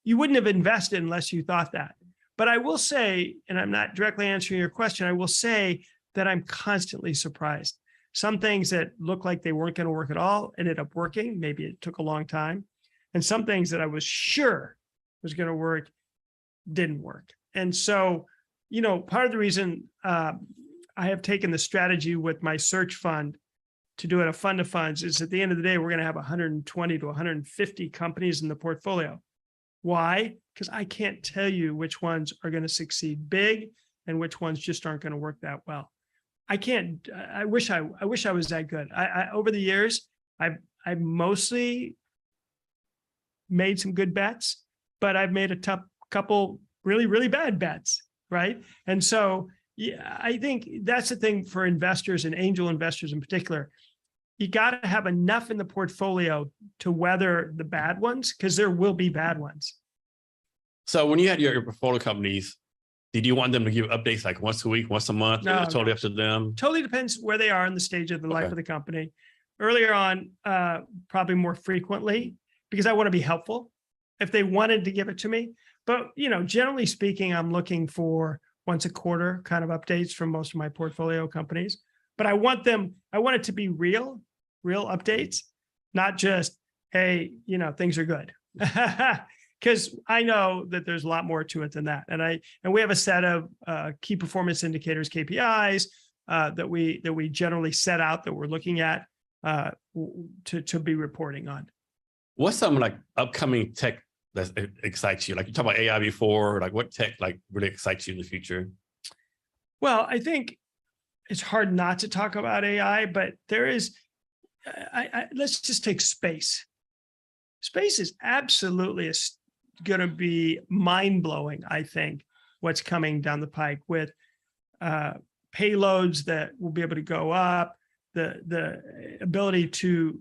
You wouldn't have invested unless you thought that. But I will say, and I'm not directly answering your question, I will say that I'm constantly surprised. Some things that look like they weren't going to work at all ended up working. Maybe it took a long time. And some things that I was sure was going to work didn't work. And so, part of the reason I have taken the strategy with my search fund to do it a fund of funds is at the end of the day, we're going to have 120 to 150 companies in the portfolio. Why? Because I can't tell you which ones are going to succeed big and which ones just aren't going to work that well. I can't. I wish I was that good. Over the years, I've mostly made some good bets, but I've made a couple really, really bad bets, right? And so, yeah, I think that's the thing for investors and angel investors in particular. You got to have enough in the portfolio to weather the bad ones, because there will be bad ones. So when you had your portfolio companies, did you want them to give updates like once a week, once a month? No, totally up to them. Totally depends where they are in the stage of the life of the company. Earlier on, probably more frequently, because I want to be helpful if they wanted to give it to me. But, generally speaking, I'm looking for once a quarter kind of updates from most of my portfolio companies. But I want it to be real updates, not just, hey, things are good. Because I know that there's a lot more to it than that. And we have a set of key performance indicators, KPIs, that we generally set out that we're looking at to be reporting on. What's some like upcoming tech that excites you? Like you talked about AI before, like what tech like really excites you in the future? Well, I think it's hard not to talk about AI, but there is, let's just take space. Space is absolutely going to be mind-blowing, I think, what's coming down the pike with payloads that will be able to go up, the ability to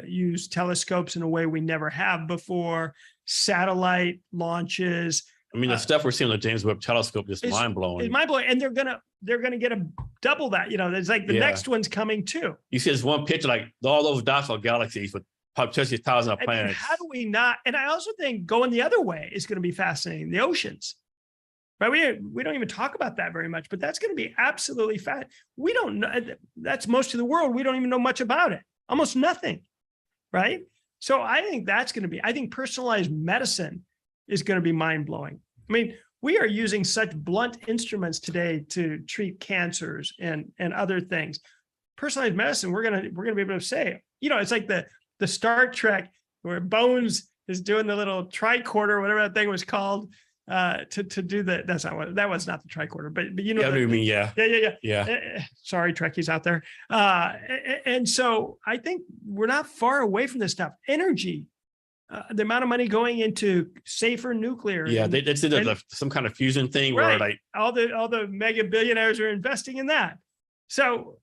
use telescopes in a way we never have before, satellite launches. I mean, the stuff we're seeing on the James Webb Telescope is mind-blowing. It's mind-blowing, and they're gonna get a double that. It's like the next one's coming too. You see this one picture, like all those dots are galaxies with potentially thousands of planets. How do we not? And I also think going the other way is going to be fascinating. The oceans, right? We don't even talk about that very much, but that's going to be absolutely fascinating. We don't know. That's most of the world. We don't even know much about it. Almost nothing, right? So I think that's going to be. I think personalized medicine is going to be mind-blowing. I mean, we are using such blunt instruments today to treat cancers and other things. Personalized medicine, we're gonna be able to say, it's like the Star Trek where Bones is doing the little tricorder, whatever that thing was called, to do that. That was not the tricorder, but Yeah, what do you mean? Yeah. Sorry, Trekkies out there. And so I think we're not far away from this stuff. Energy. The amount of money going into safer nuclear. Yeah, they did some kind of fusion thing where like all the mega billionaires are investing in that. So,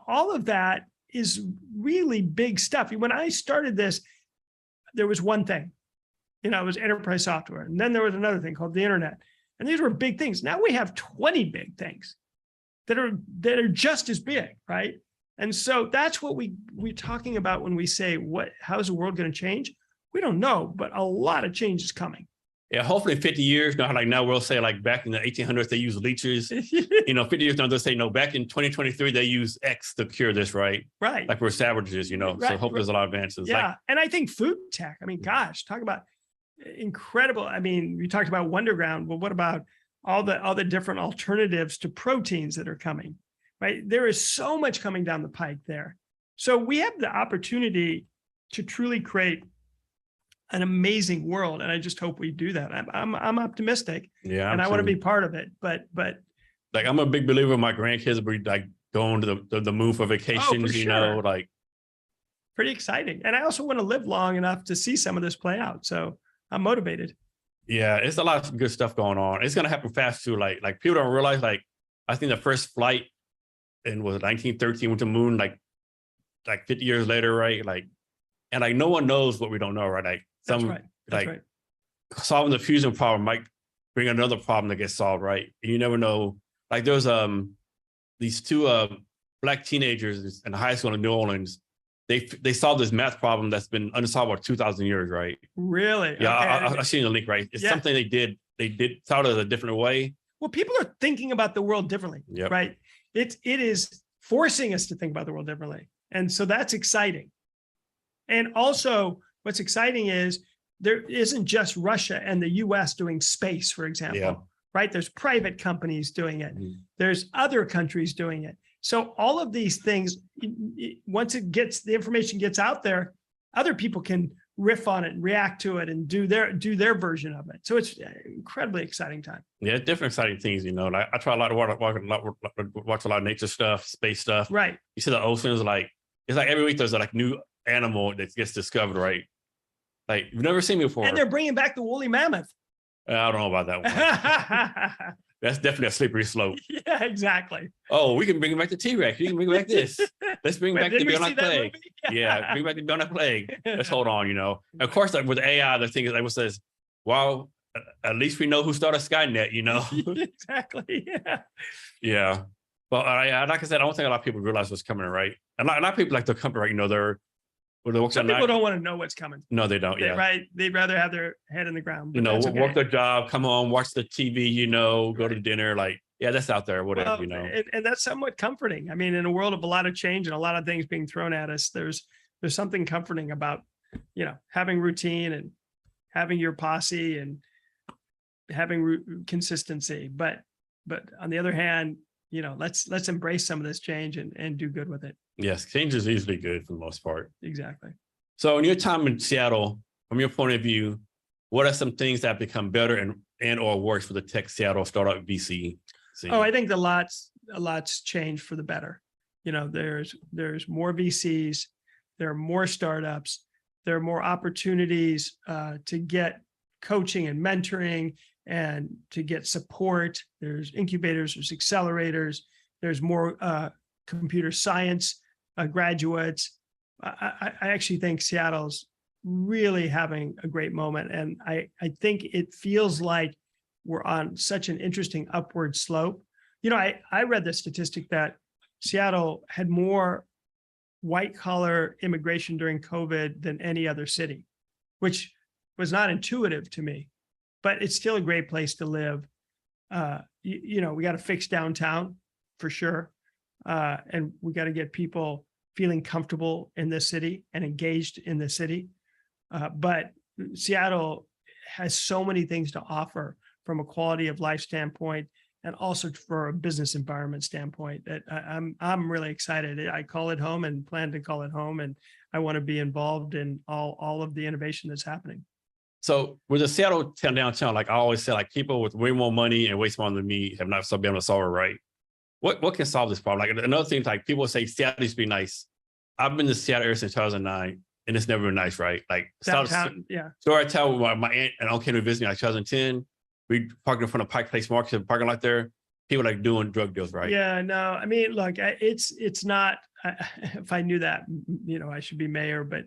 all of that is really big stuff. When I started this, there was one thing, it was enterprise software. And then there was another thing called the internet. And these were big things. Now we have 20 big things that are just as big, right? And so that's what we're talking about when we say, how's the world going to change? We don't know, but a lot of change is coming. Yeah, hopefully in 50 years, like now we'll say like back in the 1800s, they used leeches. 50 years now they'll say, no, back in 2023, they use X to cure this, right? Right. Like we're savages, Right. So hopefully there's a lot of advances. Yeah, and I think food tech, gosh, talk about incredible. We talked about Wonderground, but what about all the different alternatives to proteins that are coming, right? There is so much coming down the pike there. So we have the opportunity to truly create an amazing world. And I just hope we do that. I'm optimistic. Yeah. And I want to absolutely. be part of it. But Like, I'm a big believer my grandkids will be like going to the moon for vacations, you know, sure. like. Pretty exciting. And I also want to live long enough to see some of this play out. So I'm motivated. Yeah, it's a lot of good stuff going on. It's gonna happen fast too. Like people don't realize, like, I think the first flight in was 1913 went to the moon, like 50 years later, right? Like, and like no one knows what we don't know, right? Like That's right. That's like right. solving the fusion problem might bring another problem that gets solved, right? And you never know. Like there's these two black teenagers in high school in New Orleans. They solved this math problem that's been unsolved for 2,000 years, right? Really? Yeah, Okay. I seen the link, right? It's Yeah. something they did solved it a different way. Well, people are thinking about the world differently, Yep. right? It is forcing us to think about the world differently. And so that's exciting. And also what's exciting is there isn't just Russia and the US doing space, for example, Yeah. right? There's private companies doing it. Mhm. There's other countries doing it. So all of these things, once the information gets out there, other people can riff on it and react to it and do their version of it. So it's an incredibly exciting time. Yeah, different exciting things, you know. Like I try a lot to watch a lot of nature stuff, space stuff. Right. You see the oceans, like it's like every week there's a like new animal that gets discovered, right? Like you've never seen before. And they're bringing back the woolly mammoth. I don't know about that one. That's definitely a slippery slope. Yeah, exactly. Oh, we can bring back the T-Rex. We can bring back this. Let's bring back the Didn't we see bionic that plague. movie? Yeah, bring back the bionic plague. Let's hold on, you know. Of course, like with AI, the thing is, like, says, well, at least we know who started Skynet, you know. Exactly. Yeah. Yeah. Well, like I said, I don't think a lot of people realize what's coming, right? And a lot of people like to come, right? You know, Some people don't want to know what's coming. No, they don't. Yeah. Right. They'd rather have their head in the ground. You know, that's work okay. their job, come home, watch the TV, you know, go to dinner. Like, yeah, that's out there, whatever, Well, you know. and that's somewhat comforting. I mean, in a world of a lot of change and a lot of things being thrown at us, there's something comforting about, you know, having routine and having your posse and having consistency. But on the other hand, you know, let's embrace some of this change and do good with it. Yes, change is usually good for the most part. Exactly. So in your time in Seattle, from your point of view, what are some things that have become better and or worse for the tech Seattle startup VC scene? Oh, I think a lot's changed for the better. You know, there's more VCs, there are more startups, there are more opportunities to get coaching and mentoring and to get support. There's incubators, there's accelerators, there's more computer science graduates. I actually think Seattle's really having a great moment. And I think it feels like we're on such an interesting upward slope. You know, I read the statistic that Seattle had more white collar immigration during COVID than any other city, which was not intuitive to me, but it's still a great place to live. You know, we got to fix downtown for sure. And we got to get people feeling comfortable in the city and engaged in the city. But Seattle has so many things to offer from a quality of life standpoint and also for a business environment standpoint that I'm really excited. I call it home and plan to call it home. And I want to be involved in all of the innovation that's happening. So with the Seattle downtown, like I always say, like people with way more money and way smarter than me have not been able to solve it right. What can solve this problem? Like another thing, like people say Seattle used to be nice. I've been to Seattle ever since 2009, and it's never been nice, right? Like downtown, yeah. So I tell my aunt and uncle came to visit me like 2010. We parked in front of Pike Place Market, parking lot there. People like doing drug deals, right? Yeah, no, I mean, look, it's not. If I knew that, you know, I should be mayor, but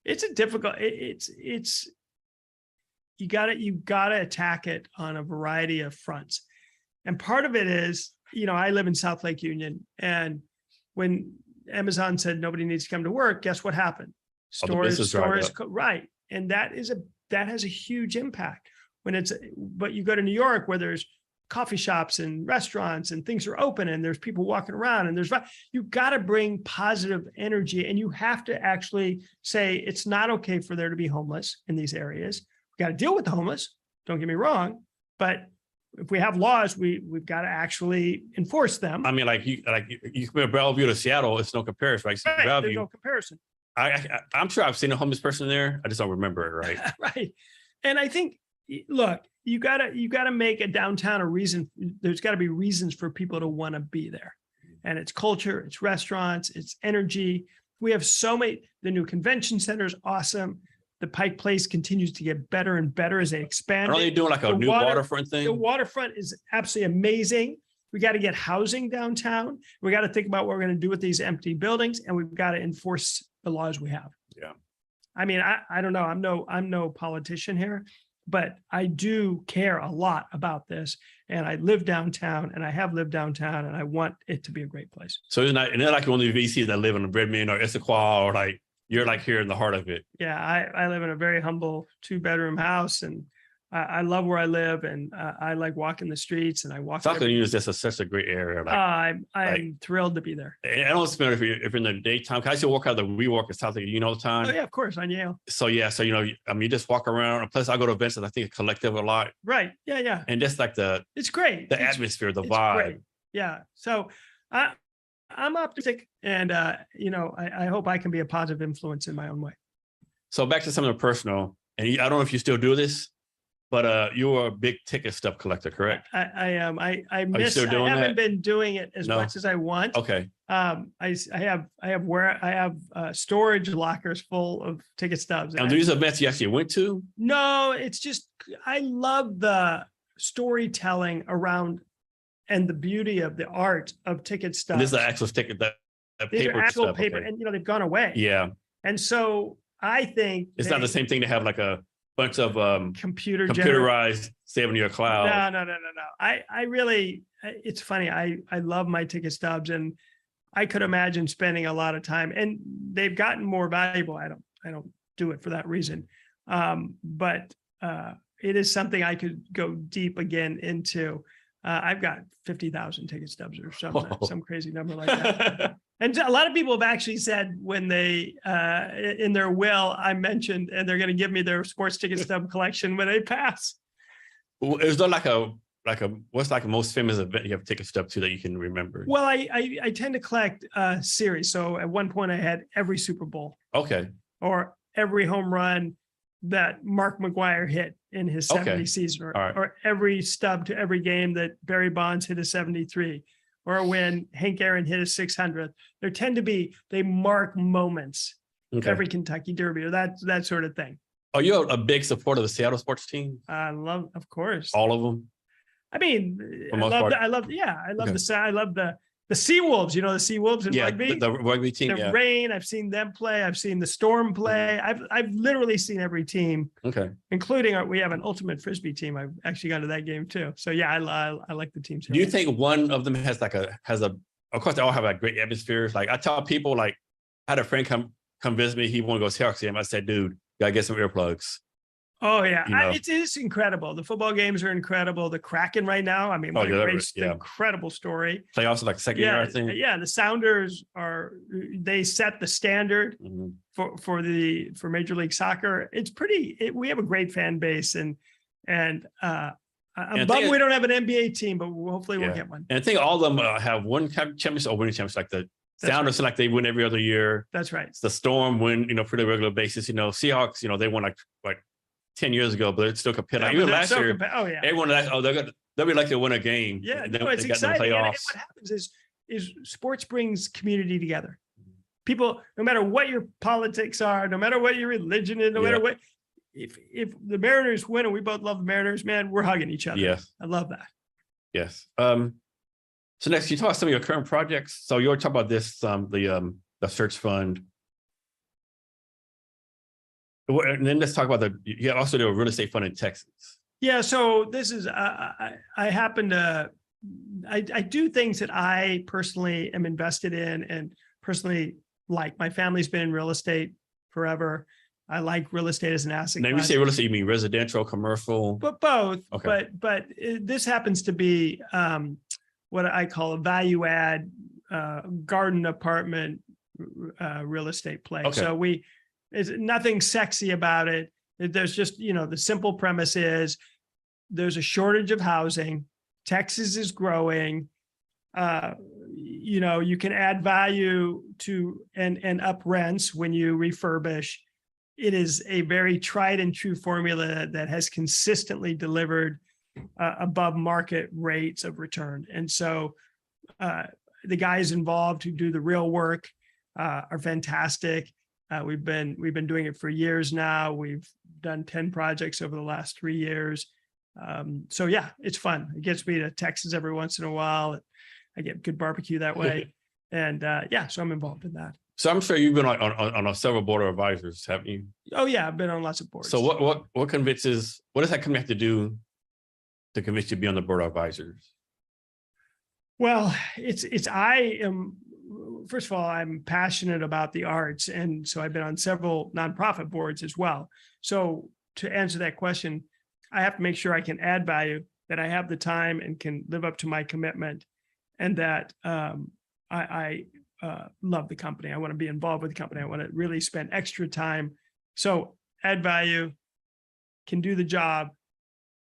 it's a difficult. It's you gotta attack it on a variety of fronts, and part of it is, you know, I live in South Lake Union, and when Amazon said nobody needs to come to work, guess what happened? Stores, right, and that has a huge impact. But you go to New York where there's coffee shops and restaurants and things are open and there's people walking around and you've got to bring positive energy, and you have to actually say it's not okay for there to be homeless in these areas. We got to deal with the homeless. Don't get me wrong, but if we have laws, we've got to actually enforce them. I mean, like you compare Bellevue to Seattle, it's no comparison, right? Right, there's no comparison. I'm sure I've seen a homeless person there. I just don't remember it, right? Right. And I think, look, you gotta make a downtown a reason. There's got to be reasons for people to want to be there. And it's culture, it's restaurants, it's energy. We have so many, the new convention center is awesome. The Pike Place continues to get better and better as they expand. Are they doing like a new waterfront thing? The waterfront is absolutely amazing. We got to get housing downtown. We got to think about what we're going to do with these empty buildings, and we've got to enforce the laws we have. Yeah. I mean, I don't know. I'm no politician here, but I do care a lot about this. And I live downtown, and I have lived downtown, and I want it to be a great place. So you're not, and they're like one of the VCs that live in Redmond or Issaquah, or like you're like here in the heart of it. Yeah, I live in a very humble 2-bedroom house, and I love where I live, and I like walking the streets, and I walk. South Carolina is just such a great area. Like, I'm thrilled to be there. I don't matter if you're in the daytime. Cause I still walk out the WeWork in South Carolina, all the time. Oh yeah, of course, on Yale. So yeah, so you just walk around. Plus, I go to events that I think are collective a lot. Right. Yeah, yeah. And just like it's great. The atmosphere, the vibe. Great. Yeah. So I'm optimistic, and I hope I can be a positive influence in my own way. So back to something personal, and I don't know if you still do this, but you were a big ticket stub collector, correct? I am. I that? haven't been doing it as much as I want. Okay. I have storage lockers full of ticket stubs. And these events you actually went to? No, it's just I love the storytelling around and the beauty of the art of ticket stubs. And this is the actual ticket, that paper actual stuff. paper, Okay. and they've gone away. Yeah. And so I think It's not the same thing to have like a bunch of computerized saving your cloud. No. I really, it's funny. I love my ticket stubs, and I could imagine spending a lot of time, and they've gotten more valuable. I don't do it for that reason. But it is something I could go deep again into. I've got 50,000 ticket stubs or some crazy number like that. And a lot of people have actually said when they, in their will, I mentioned, and they're going to give me their sports ticket stub collection when they pass. Is there like a what's like the most famous event you have ticket stub to that you can remember? Well, I tend to collect series. So at one point I had every Super Bowl. Okay. Or every home run that Mark McGwire hit in his 70 season, or every stub to every game that Barry Bonds hit a 73, or when Hank Aaron hit a 600th. There tend to be, they mark moments, every Kentucky Derby, or that sort of thing. Are you a big supporter of the Seattle sports team? I love, of course. All of them? I mean, I love the Seawolves, the Seawolves in rugby. The rugby team. The Rain, I've seen them play. I've seen the Storm play. I've literally seen every team. Okay. Including we have an ultimate Frisbee team. I've actually gone to that game too. So yeah, I like the teams. Do you think one of them has of course they all have like great atmospheres. Like I tell people, like I had a friend come visit me. He wanted to go to Seahawks game. I said, dude, gotta get some earplugs. Oh yeah, it's incredible. The football games are incredible. The Kraken right now, I mean, incredible story. Playoffs like second year, I think. Yeah, the Sounders they set the standard for Major League Soccer. It's we have a great fan base, and I'm bummed we don't have an NBA team, but hopefully we'll get one. And I think all of them have one championship or winning championship, like the Sounders, like they win every other year. That's right. The Storm win, pretty regular basis. Seahawks, they won like 10 years ago, but it's still competitive. Like, even last year, everyone they'll be like to win a game. Yeah, it's exciting. And what happens is sports brings community together. People, no matter what your politics are, no matter what your religion is, no matter what, if the Mariners win, and we both love the Mariners, man, we're hugging each other. Yes, I love that. Yes. So next, you talk about some of your current projects. So you're talking about this, the search fund. And then let's talk about you also do a real estate fund in Texas. Yeah. So this is, I happen to, I do things that I personally am invested in and personally like. My family's been in real estate forever. I like real estate as an asset. Now, when you say real estate, you mean residential, commercial? But both. Okay. But this happens to be what I call a value add garden apartment real estate play. Okay. So there's nothing sexy about it. There's just, the simple premise is there's a shortage of housing. Texas is growing. you can add value to and up rents when you refurbish. It is a very tried and true formula that has consistently delivered above market rates of return. And so the guys involved who do the real work are fantastic. We've been doing it for years now. We've done 10 projects over the last 3 years. So yeah, it's fun. It gets me to Texas every once in a while. I get good barbecue that way. And yeah, so I'm involved in that. So I'm sure you've been on several board of advisors, haven't you? Oh yeah, I've been on lots of boards. So what does that company have to do to convince you to be on the board of advisors? Well, first of all, I'm passionate about the arts. And so I've been on several nonprofit boards as well. So to answer that question, I have to make sure I can add value, that I have the time and can live up to my commitment, and that I love the company. I want to be involved with the company. I want to really spend extra time. So add value, can do the job,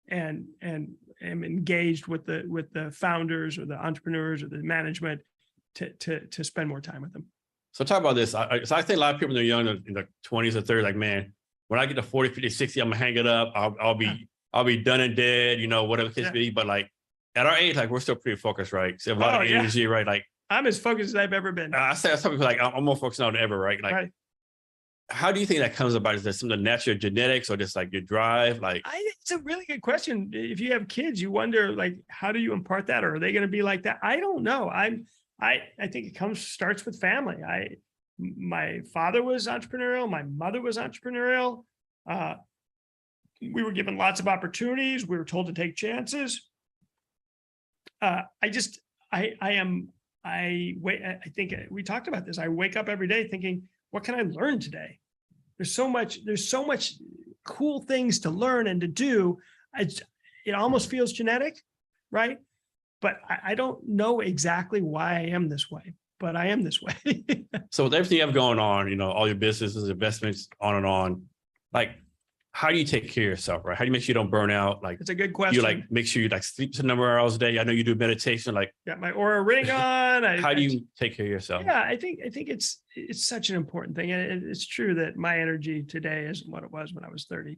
and am engaged with the founders or the entrepreneurs or the management to spend more time with them. So talk about this. So I think a lot of people that are young in the 20s or 30s, like, man, when I get to 40, 50, 60, I'm gonna hang it up. I'll be done and dead, whatever the case be. But like at our age, like we're still pretty focused, right? So a lot of energy, right? Like I'm as focused as I've ever been. I tell people like I'm more focused now than ever, right? Like, how do you think that comes about? Is that some of the natural genetics or just like your drive? Like, it's a really good question. If you have kids, you wonder like, how do you impart that? Or are they going to be like that? I don't know. I think it starts with family. My father was entrepreneurial. My mother was entrepreneurial. We were given lots of opportunities. We were told to take chances. I think we talked about this. I wake up every day thinking, what can I learn today? There's so much cool things to learn and to do. It almost feels genetic, right? But I don't know exactly why I am this way, but I am this way. So with everything you have going on, all your businesses, investments, on and on, like, how do you take care of yourself, right? How do you make sure you don't burn out? Like, it's a good question. You like make sure you like sleep a number of hours a day. I know you do meditation. Like, got my Aura ring on. How do you take care of yourself? Yeah, I think it's such an important thing, and it's true that my energy today isn't what it was when I was 30.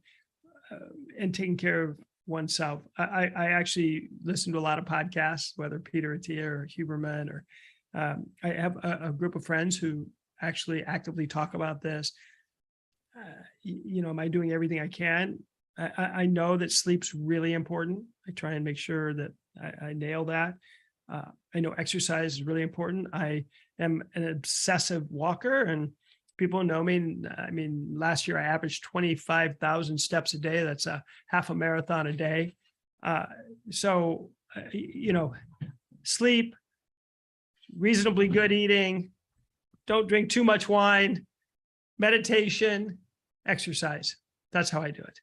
And taking care of oneself. I actually listen to a lot of podcasts, whether Peter Attia or Huberman, or I have a group of friends who actually actively talk about this. Am I doing everything I can? I know that sleep's really important. I try and make sure that I nail that. I know exercise is really important. I am an obsessive walker, and people know me. I mean, last year I averaged 25,000 steps a day. That's a half a marathon a day. So sleep, reasonably good eating, don't drink too much wine, meditation, exercise. That's how I do it.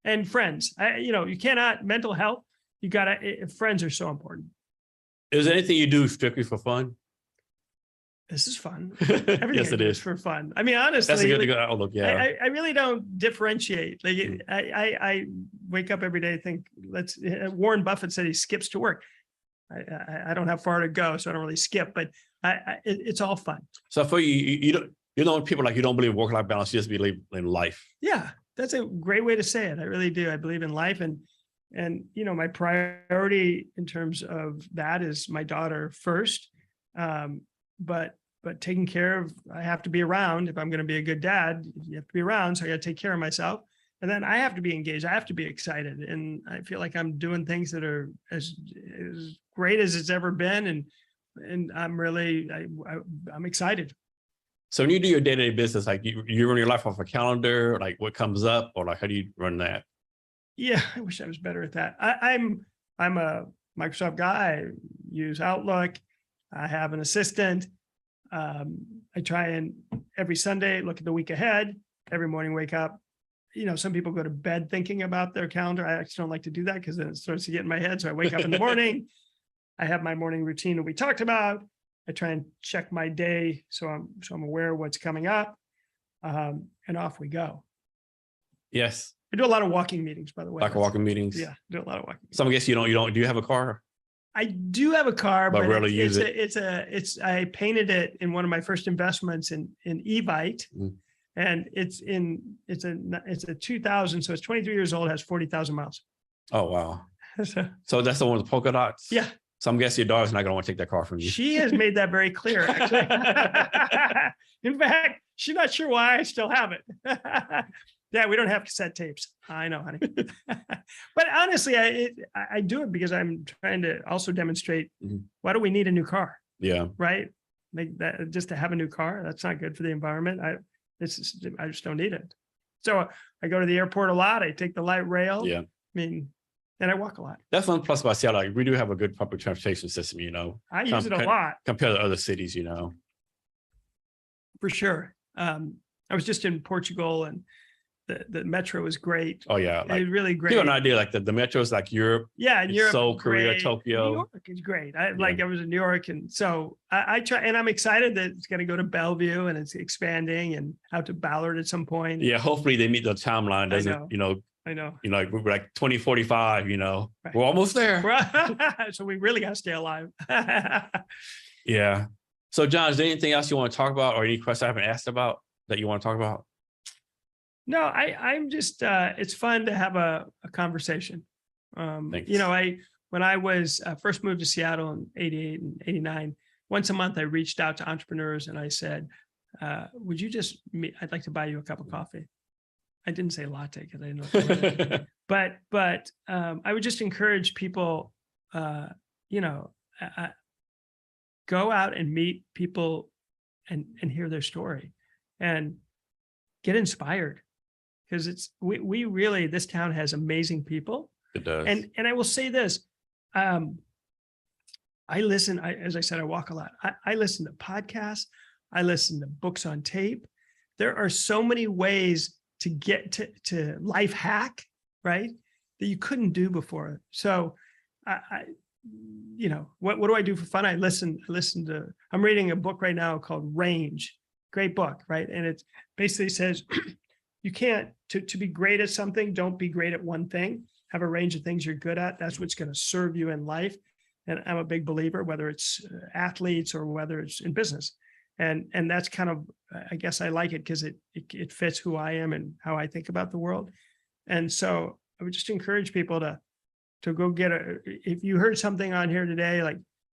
And friends, you cannot, mental health, friends are so important. Is there anything you do strictly for fun? This is fun. Everything Yes, it is for fun. I mean, honestly, that's a good outlook. Yeah, I really don't differentiate. Like, I wake up every day and think, Warren Buffett said he skips to work. I don't have far to go, so I don't really skip, but it's all fun. So for you don't, people like you don't believe work-life balance, you just believe in life. Yeah, that's a great way to say it. I really do. I believe in life, and my priority in terms of that is my daughter first. But taking care of, I have to be around. If I'm going to be a good dad, you have to be around. So I got to take care of myself. And then I have to be engaged. I have to be excited. And I feel like I'm doing things that are as great as it's ever been. And I'm really, I'm excited. So when you do your day-to-day business, like you run your life off a calendar, like what comes up, or like, how do you run that? Yeah, I wish I was better at that. I'm a Microsoft guy. I use Outlook. I have an assistant. I try and every Sunday look at the week ahead. Every morning, wake up. Some people go to bed thinking about their calendar. I actually don't like to do that because then it starts to get in my head. So I wake up in the morning. I have my morning routine that we talked about. I try and check my day so I'm aware of what's coming up, and off we go. Yes, I do a lot of walking meetings, by the way. Like walking meetings. Yeah, do a lot of walking. So I guess you don't. Do you have a car? I do have a car, But but rarely use I painted it in one of my first investments in Evite. Mm. And it's a 2000, so it's 23 years old, has 40,000 miles. Oh, wow. So, So that's the one with polka dots? yeah, So I'm guessing your daughter's not going to want to take that car from you. she has made that very clear, actually. In fact, she's not sure why I still have it. Yeah, we don't have cassette tapes. I know, honey. But honestly, I do it because I'm trying to also demonstrate, why do we need a new car? Yeah. Right? Like that, just to have a new car, that's not good for the environment. I just don't need it. So I go to the airport a lot. I take the light rail. Yeah. I mean, and I walk a lot. That's one plus about Seattle. Like, we do have a good public transportation system, you know. I use it a lot. Compared to other cities, you know. For sure. I was just in Portugal, and the metro is great. Oh, yeah. Like, It's really great. give you an idea, like the metro is like Europe. Yeah, in Europe, Seoul, Korea, great. Tokyo. New York is great. I was in New York, and so I try, and I'm excited that it's going to go to Bellevue, and it's expanding, and out to Ballard at some point. Yeah, hopefully they meet the timeline. Doesn't, you know, I know. You know, like we're like 2045, you know, Right. We're almost there. So we really got to stay alive. Yeah. So John, is there anything else you want to talk about, or any questions I haven't asked about that you want to talk about? No, I'm just, it's fun to have a conversation. Thanks. You know, when I was first moved to Seattle in 88 and 89, once a month, I reached out to entrepreneurs and I said, would you just meet? I'd like to buy you a cup of coffee. I didn't say latte because I didn't know. But I would just encourage people, you know, go out and meet people and hear their story and get inspired, because we really, this town has amazing people. It does. And I will say this, I listen, as I said, I walk a lot. I listen to podcasts. I listen to books on tape. There are so many ways to get to life hack, right, that you couldn't do before. So you know, what do I do for fun? I listen to, I'm reading a book right now called Range. Great book, right? And it basically says you can't, to be great at something, don't be great at one thing. Have a range of things you're good at. That's what's going to serve you in life. And I'm a big believer, whether it's athletes or whether it's in business. And that's kind of, I guess I like it because it fits who I am and how I think about the world. And so I would just encourage people to go get if you heard something on here today, like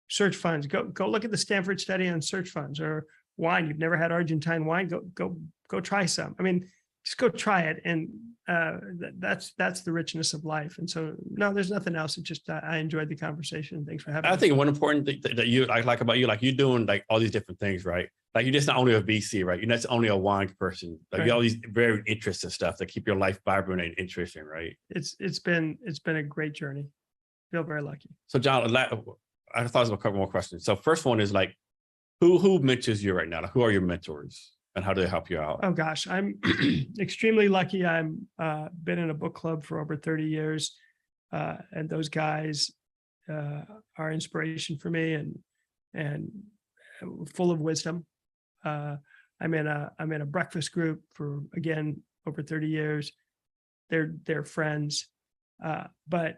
search funds, go look at the Stanford study on search funds, or wine. You've never had Argentine wine, go try some. I mean, just go try it. And that's the richness of life. And so, no, there's nothing else. It's just, I enjoyed the conversation. Thanks for having me. I think one important thing that you like about you, like you're doing like all these different things, right? Like you're just not only a VC, right? You're not only a wine person. Like you have all these very interesting stuff that keep your life vibrant and interesting, right? It's been a great journey. Feel very lucky. So John, I thought of a couple more questions. So first one is like, who mentors you right now? Like, who are your mentors and how do they help you out? Oh gosh, I'm extremely lucky. I'm been in a book club for over 30 years. And those guys are inspiration for me and full of wisdom. I'm in a breakfast group for, again, over 30 years. They're friends. But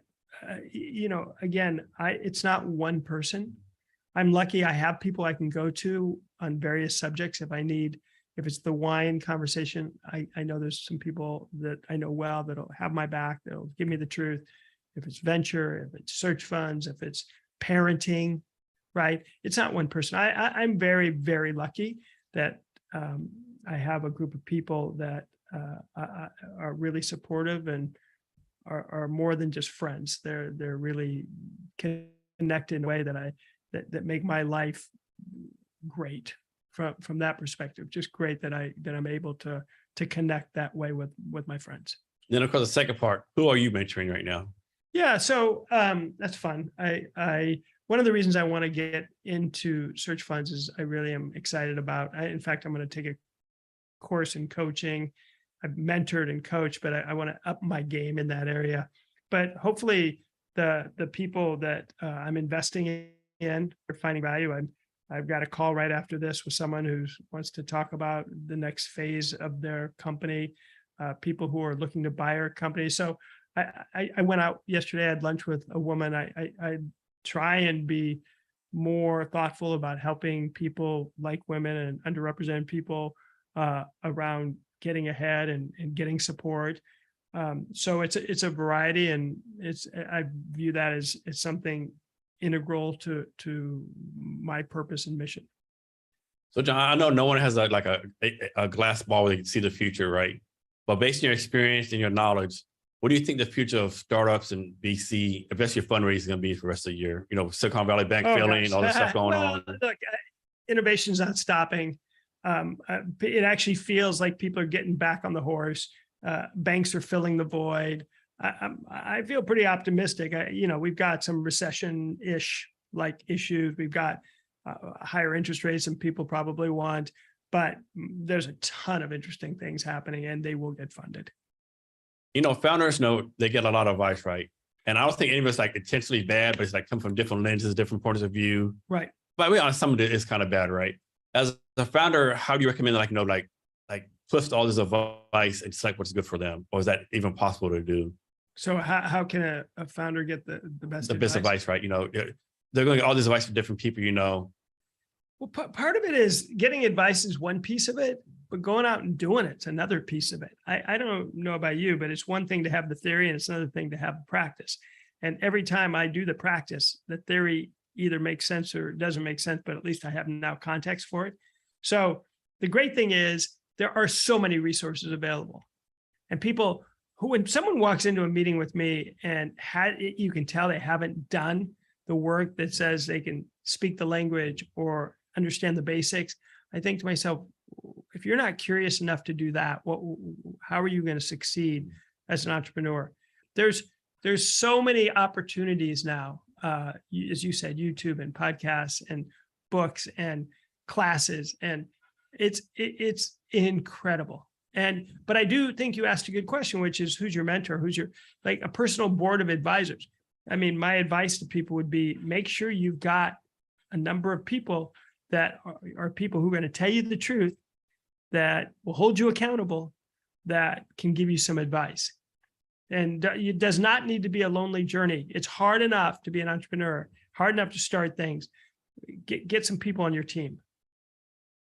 you know, again, it's not one person. I'm lucky I have people I can go to on various subjects if I need. If it's the wine conversation, I know there's some people that I know well that'll have my back, that'll give me the truth. If it's venture, if it's search funds, if it's parenting, right? It's not one person. I'm very, very lucky that I have a group of people that are really supportive and are more than just friends. They're really connected in a way that make my life great. From that perspective, just great that I'm able to connect that way with my friends. Then of course the second part, who are you mentoring right now? Yeah, so that's fun. I one of the reasons I want to get into search funds is I really am excited about. In fact, I'm going to take a course in coaching. I've mentored and coached, but I want to up my game in that area. But hopefully, the people that I'm investing in are finding value. I've got a call right after this with someone who wants to talk about the next phase of their company, people who are looking to buy our company. So I went out yesterday, I had lunch with a woman. I try and be more thoughtful about helping people like women and underrepresented people around getting ahead and getting support. So it's a variety, and I view that as something integral to my purpose and mission. So John, I know no one has a glass ball where they can see the future, right? But based on your experience and your knowledge, what do you think the future of startups in BC, especially fundraising, is going to be for the rest of the year? Silicon Valley Bank failing, all this stuff going on. Look, innovation's not stopping. It actually feels like people are getting back on the horse. Banks are filling the void. I feel pretty optimistic. We've got some recession-ish like issues. We've got higher interest rates than people probably want, but there's a ton of interesting things happening, and they will get funded. Founders know they get a lot of advice, right? And I don't think any of it's intentionally bad, but it's come from different lenses, different points of view. Right. But some of it is kind of bad, right? As a founder, how do you recommend twist all this advice and select what's good for them? Or is that even possible to do? So how can a founder get the best advice, right? They're going to get all this advice from different people, Well, part of it is getting advice is one piece of it, but going out and doing it's another piece of it. I don't know about you, but it's one thing to have the theory and it's another thing to have the practice. And every time I do the practice, the theory either makes sense or doesn't make sense, but at least I have now context for it. So the great thing is there are so many resources available, and people who, when someone walks into a meeting with me and you can tell they haven't done the work that says they can speak the language or understand the basics, I think to myself, if you're not curious enough to do that, how are you going to succeed as an entrepreneur? There's so many opportunities now, as you said, YouTube and podcasts and books and classes, and it's incredible. But I do think you asked a good question, which is who's your mentor? Who's your a personal board of advisors? I mean, my advice to people would be make sure you've got a number of people that are people who are going to tell you the truth, that will hold you accountable, that can give you some advice. And it does not need to be a lonely journey. It's hard enough to be an entrepreneur, hard enough to start things. Get some people on your team.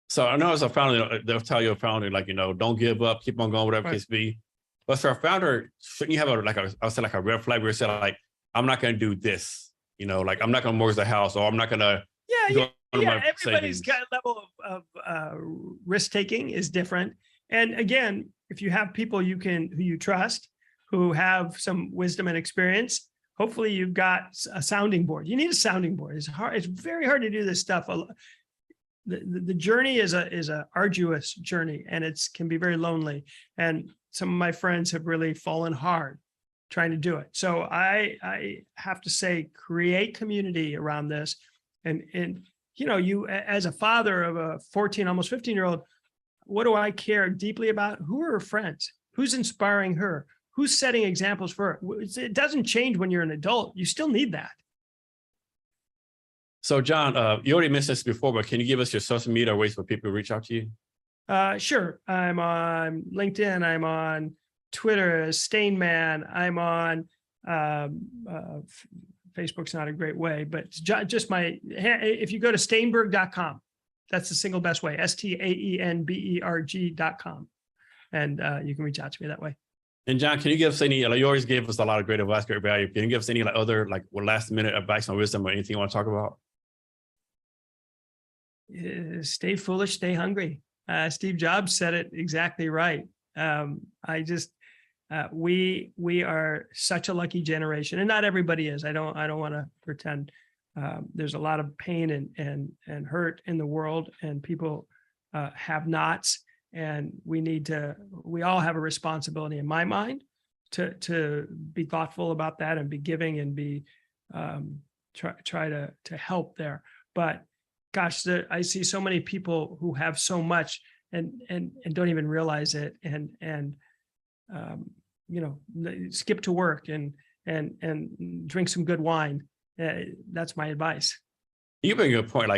So I know as a founder, they'll tell you a founder, don't give up, keep on going, whatever case be. But for a founder, shouldn't you have a red flag where you say I'm not going to do this, I'm not going to mortgage the house, or I'm not going to. Yeah. Everybody's got a level of risk taking is different. And again, if you have people who you trust, who have some wisdom and experience, hopefully you've got a sounding board. You need a sounding board. It's hard. It's very hard to do this stuff. The journey is a arduous journey, and can be very lonely. And some of my friends have really fallen hard trying to do it. So I have to say, create community around this. And you as a father of a 14, almost 15-year-old, what do I care deeply about? Who are her friends? Who's inspiring her? Who's setting examples for her? It doesn't change when you're an adult. You still need that. So John, you already mentioned this before, but can you give us your social media ways for people to reach out to you? Sure. I'm on LinkedIn. I'm on Twitter as Stainman. I'm on Facebook's not a great way, but just if you go to Staenberg.com, that's the single best way, STAENBERG.com. And you can reach out to me that way. And John, can you give us any, you always gave us a lot of great advice, great value. Can you give us any other last minute advice on wisdom or anything you want to talk about? Stay foolish, stay hungry. Steve Jobs said it exactly right. We are such a lucky generation, and not everybody is. I don't want to pretend. There's a lot of pain and hurt in the world, and people have nots, and we all have a responsibility, in my mind, to be thoughtful about that and be giving and be try to help there. But gosh, I see so many people who have so much and don't even realize it, and skip to work and drink some good wine. That's my advice. You bring a good point.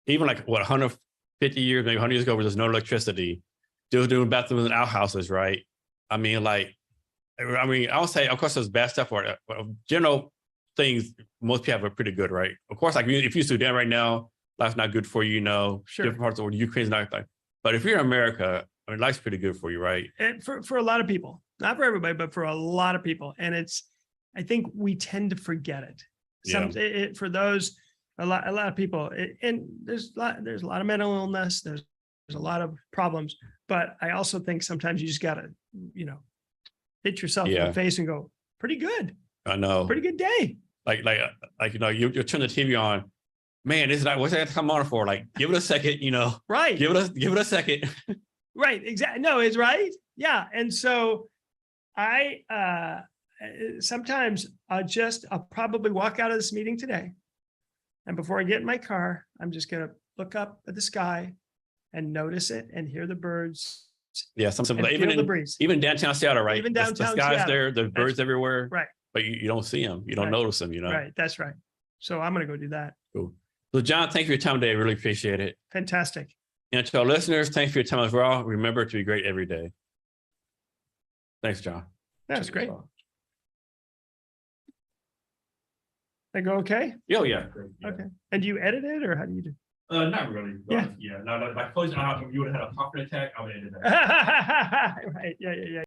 Even 150 years, maybe 100 years ago, where there's no electricity, they were doing bathrooms in outhouses, right? I would say, of course, there's bad stuff for it. General things most people have are pretty good, right? Of course, like if you're Sudan right now, life's not good for you, you know, Sure. different parts of the world, Ukraine's not like, but if you're in America, I mean, life's pretty good for you, right? And for a lot of people, not for everybody, but for a lot of people. And I think we tend to forget it. For those, a lot of people, and there's a lot of mental illness. There's a lot of problems, but I also think sometimes you just gotta, hit yourself in the face and go, pretty good. I know. Pretty good day. Like, you turn the TV on, man, this is not, what's that come on for? Like, give it a second, Right. Give it a second. Right. Exactly. No, it's right. Yeah. And so sometimes I'll probably walk out of this meeting today. And before I get in my car, I'm just going to look up at the sky and notice it and hear the birds. Yeah. Something and feel the breeze. Even downtown Seattle, right? Even downtown the sky's Seattle. there, the birds everywhere. Right. But you don't see them. You don't notice them, Right. That's right. So I'm going to go do that. Cool. So John, thank you for your time today. I really appreciate it. Fantastic. And to our listeners, thanks for your time as well. Remember to be great every day. Thanks, John. That's great. I go okay? Oh, yeah. Great. Yeah. Okay. And do you edit it or how do you do? Not really. Yeah. Yeah. No, like closing out, you would have had a popping attack. I would have ended that. Right. Yeah.